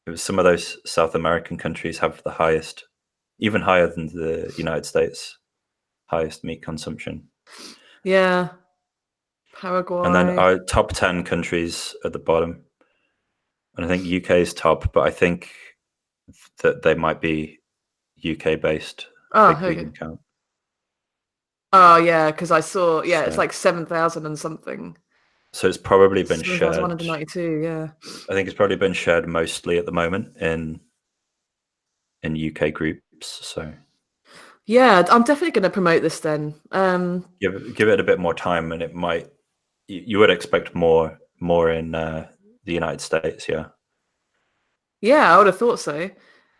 it was some of those South American countries have the highest, even higher than the United States, highest meat consumption. Yeah. And then Paraguay. our top 10 countries at the bottom. And I think UK is top, but I think that they might be UK based. Oh, Big okay. vegan count. Oh, yeah, because I saw, it's So, like 7,000 and something. so it's probably been shared. 7,192, yeah. I think it's probably been shared mostly at the moment in UK groups. So Yeah, I'm definitely going to promote this then. give it a bit more time, and it might. You would expect more in the United States, yeah. Yeah, I would have thought so.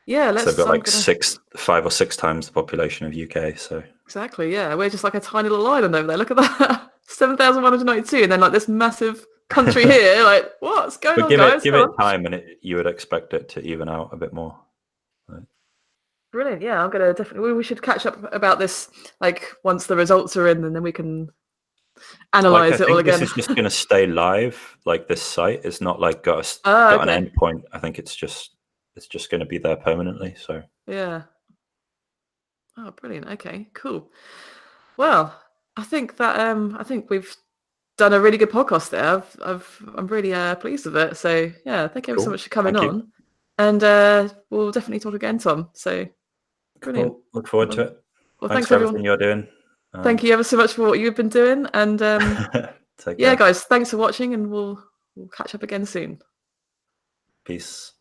Yeah, So they've got I'm like gonna 5 or 6 times the population of UK. So exactly. Yeah, we're just like a tiny little island over there. Look at that, 7,192, and then like this massive country here. Like, what's going but on, give guys? it Come on. time, and you would expect it to even out a bit more. Brilliant. Yeah, I'm gonna definitely. We should catch up about this like once the results are in, and then we can Like I analyze it all think this again. is just going to stay live. Like this site is not like got an Okay. end point. I think it's just going to be there permanently. So Yeah. Oh, brilliant. Okay, cool. Well, I think we've done a really good podcast there. I'm really pleased with it. So yeah, thank you ever so cool. much for coming Thank you. on, and we'll definitely talk again, Tom. So brilliant. Cool. Look forward to it. Well, Thanks thanks for everyone. everything you're doing. Thank you ever so much for what you've been doing, and Take yeah, care. guys, thanks for watching, and we'll catch up again soon. Peace.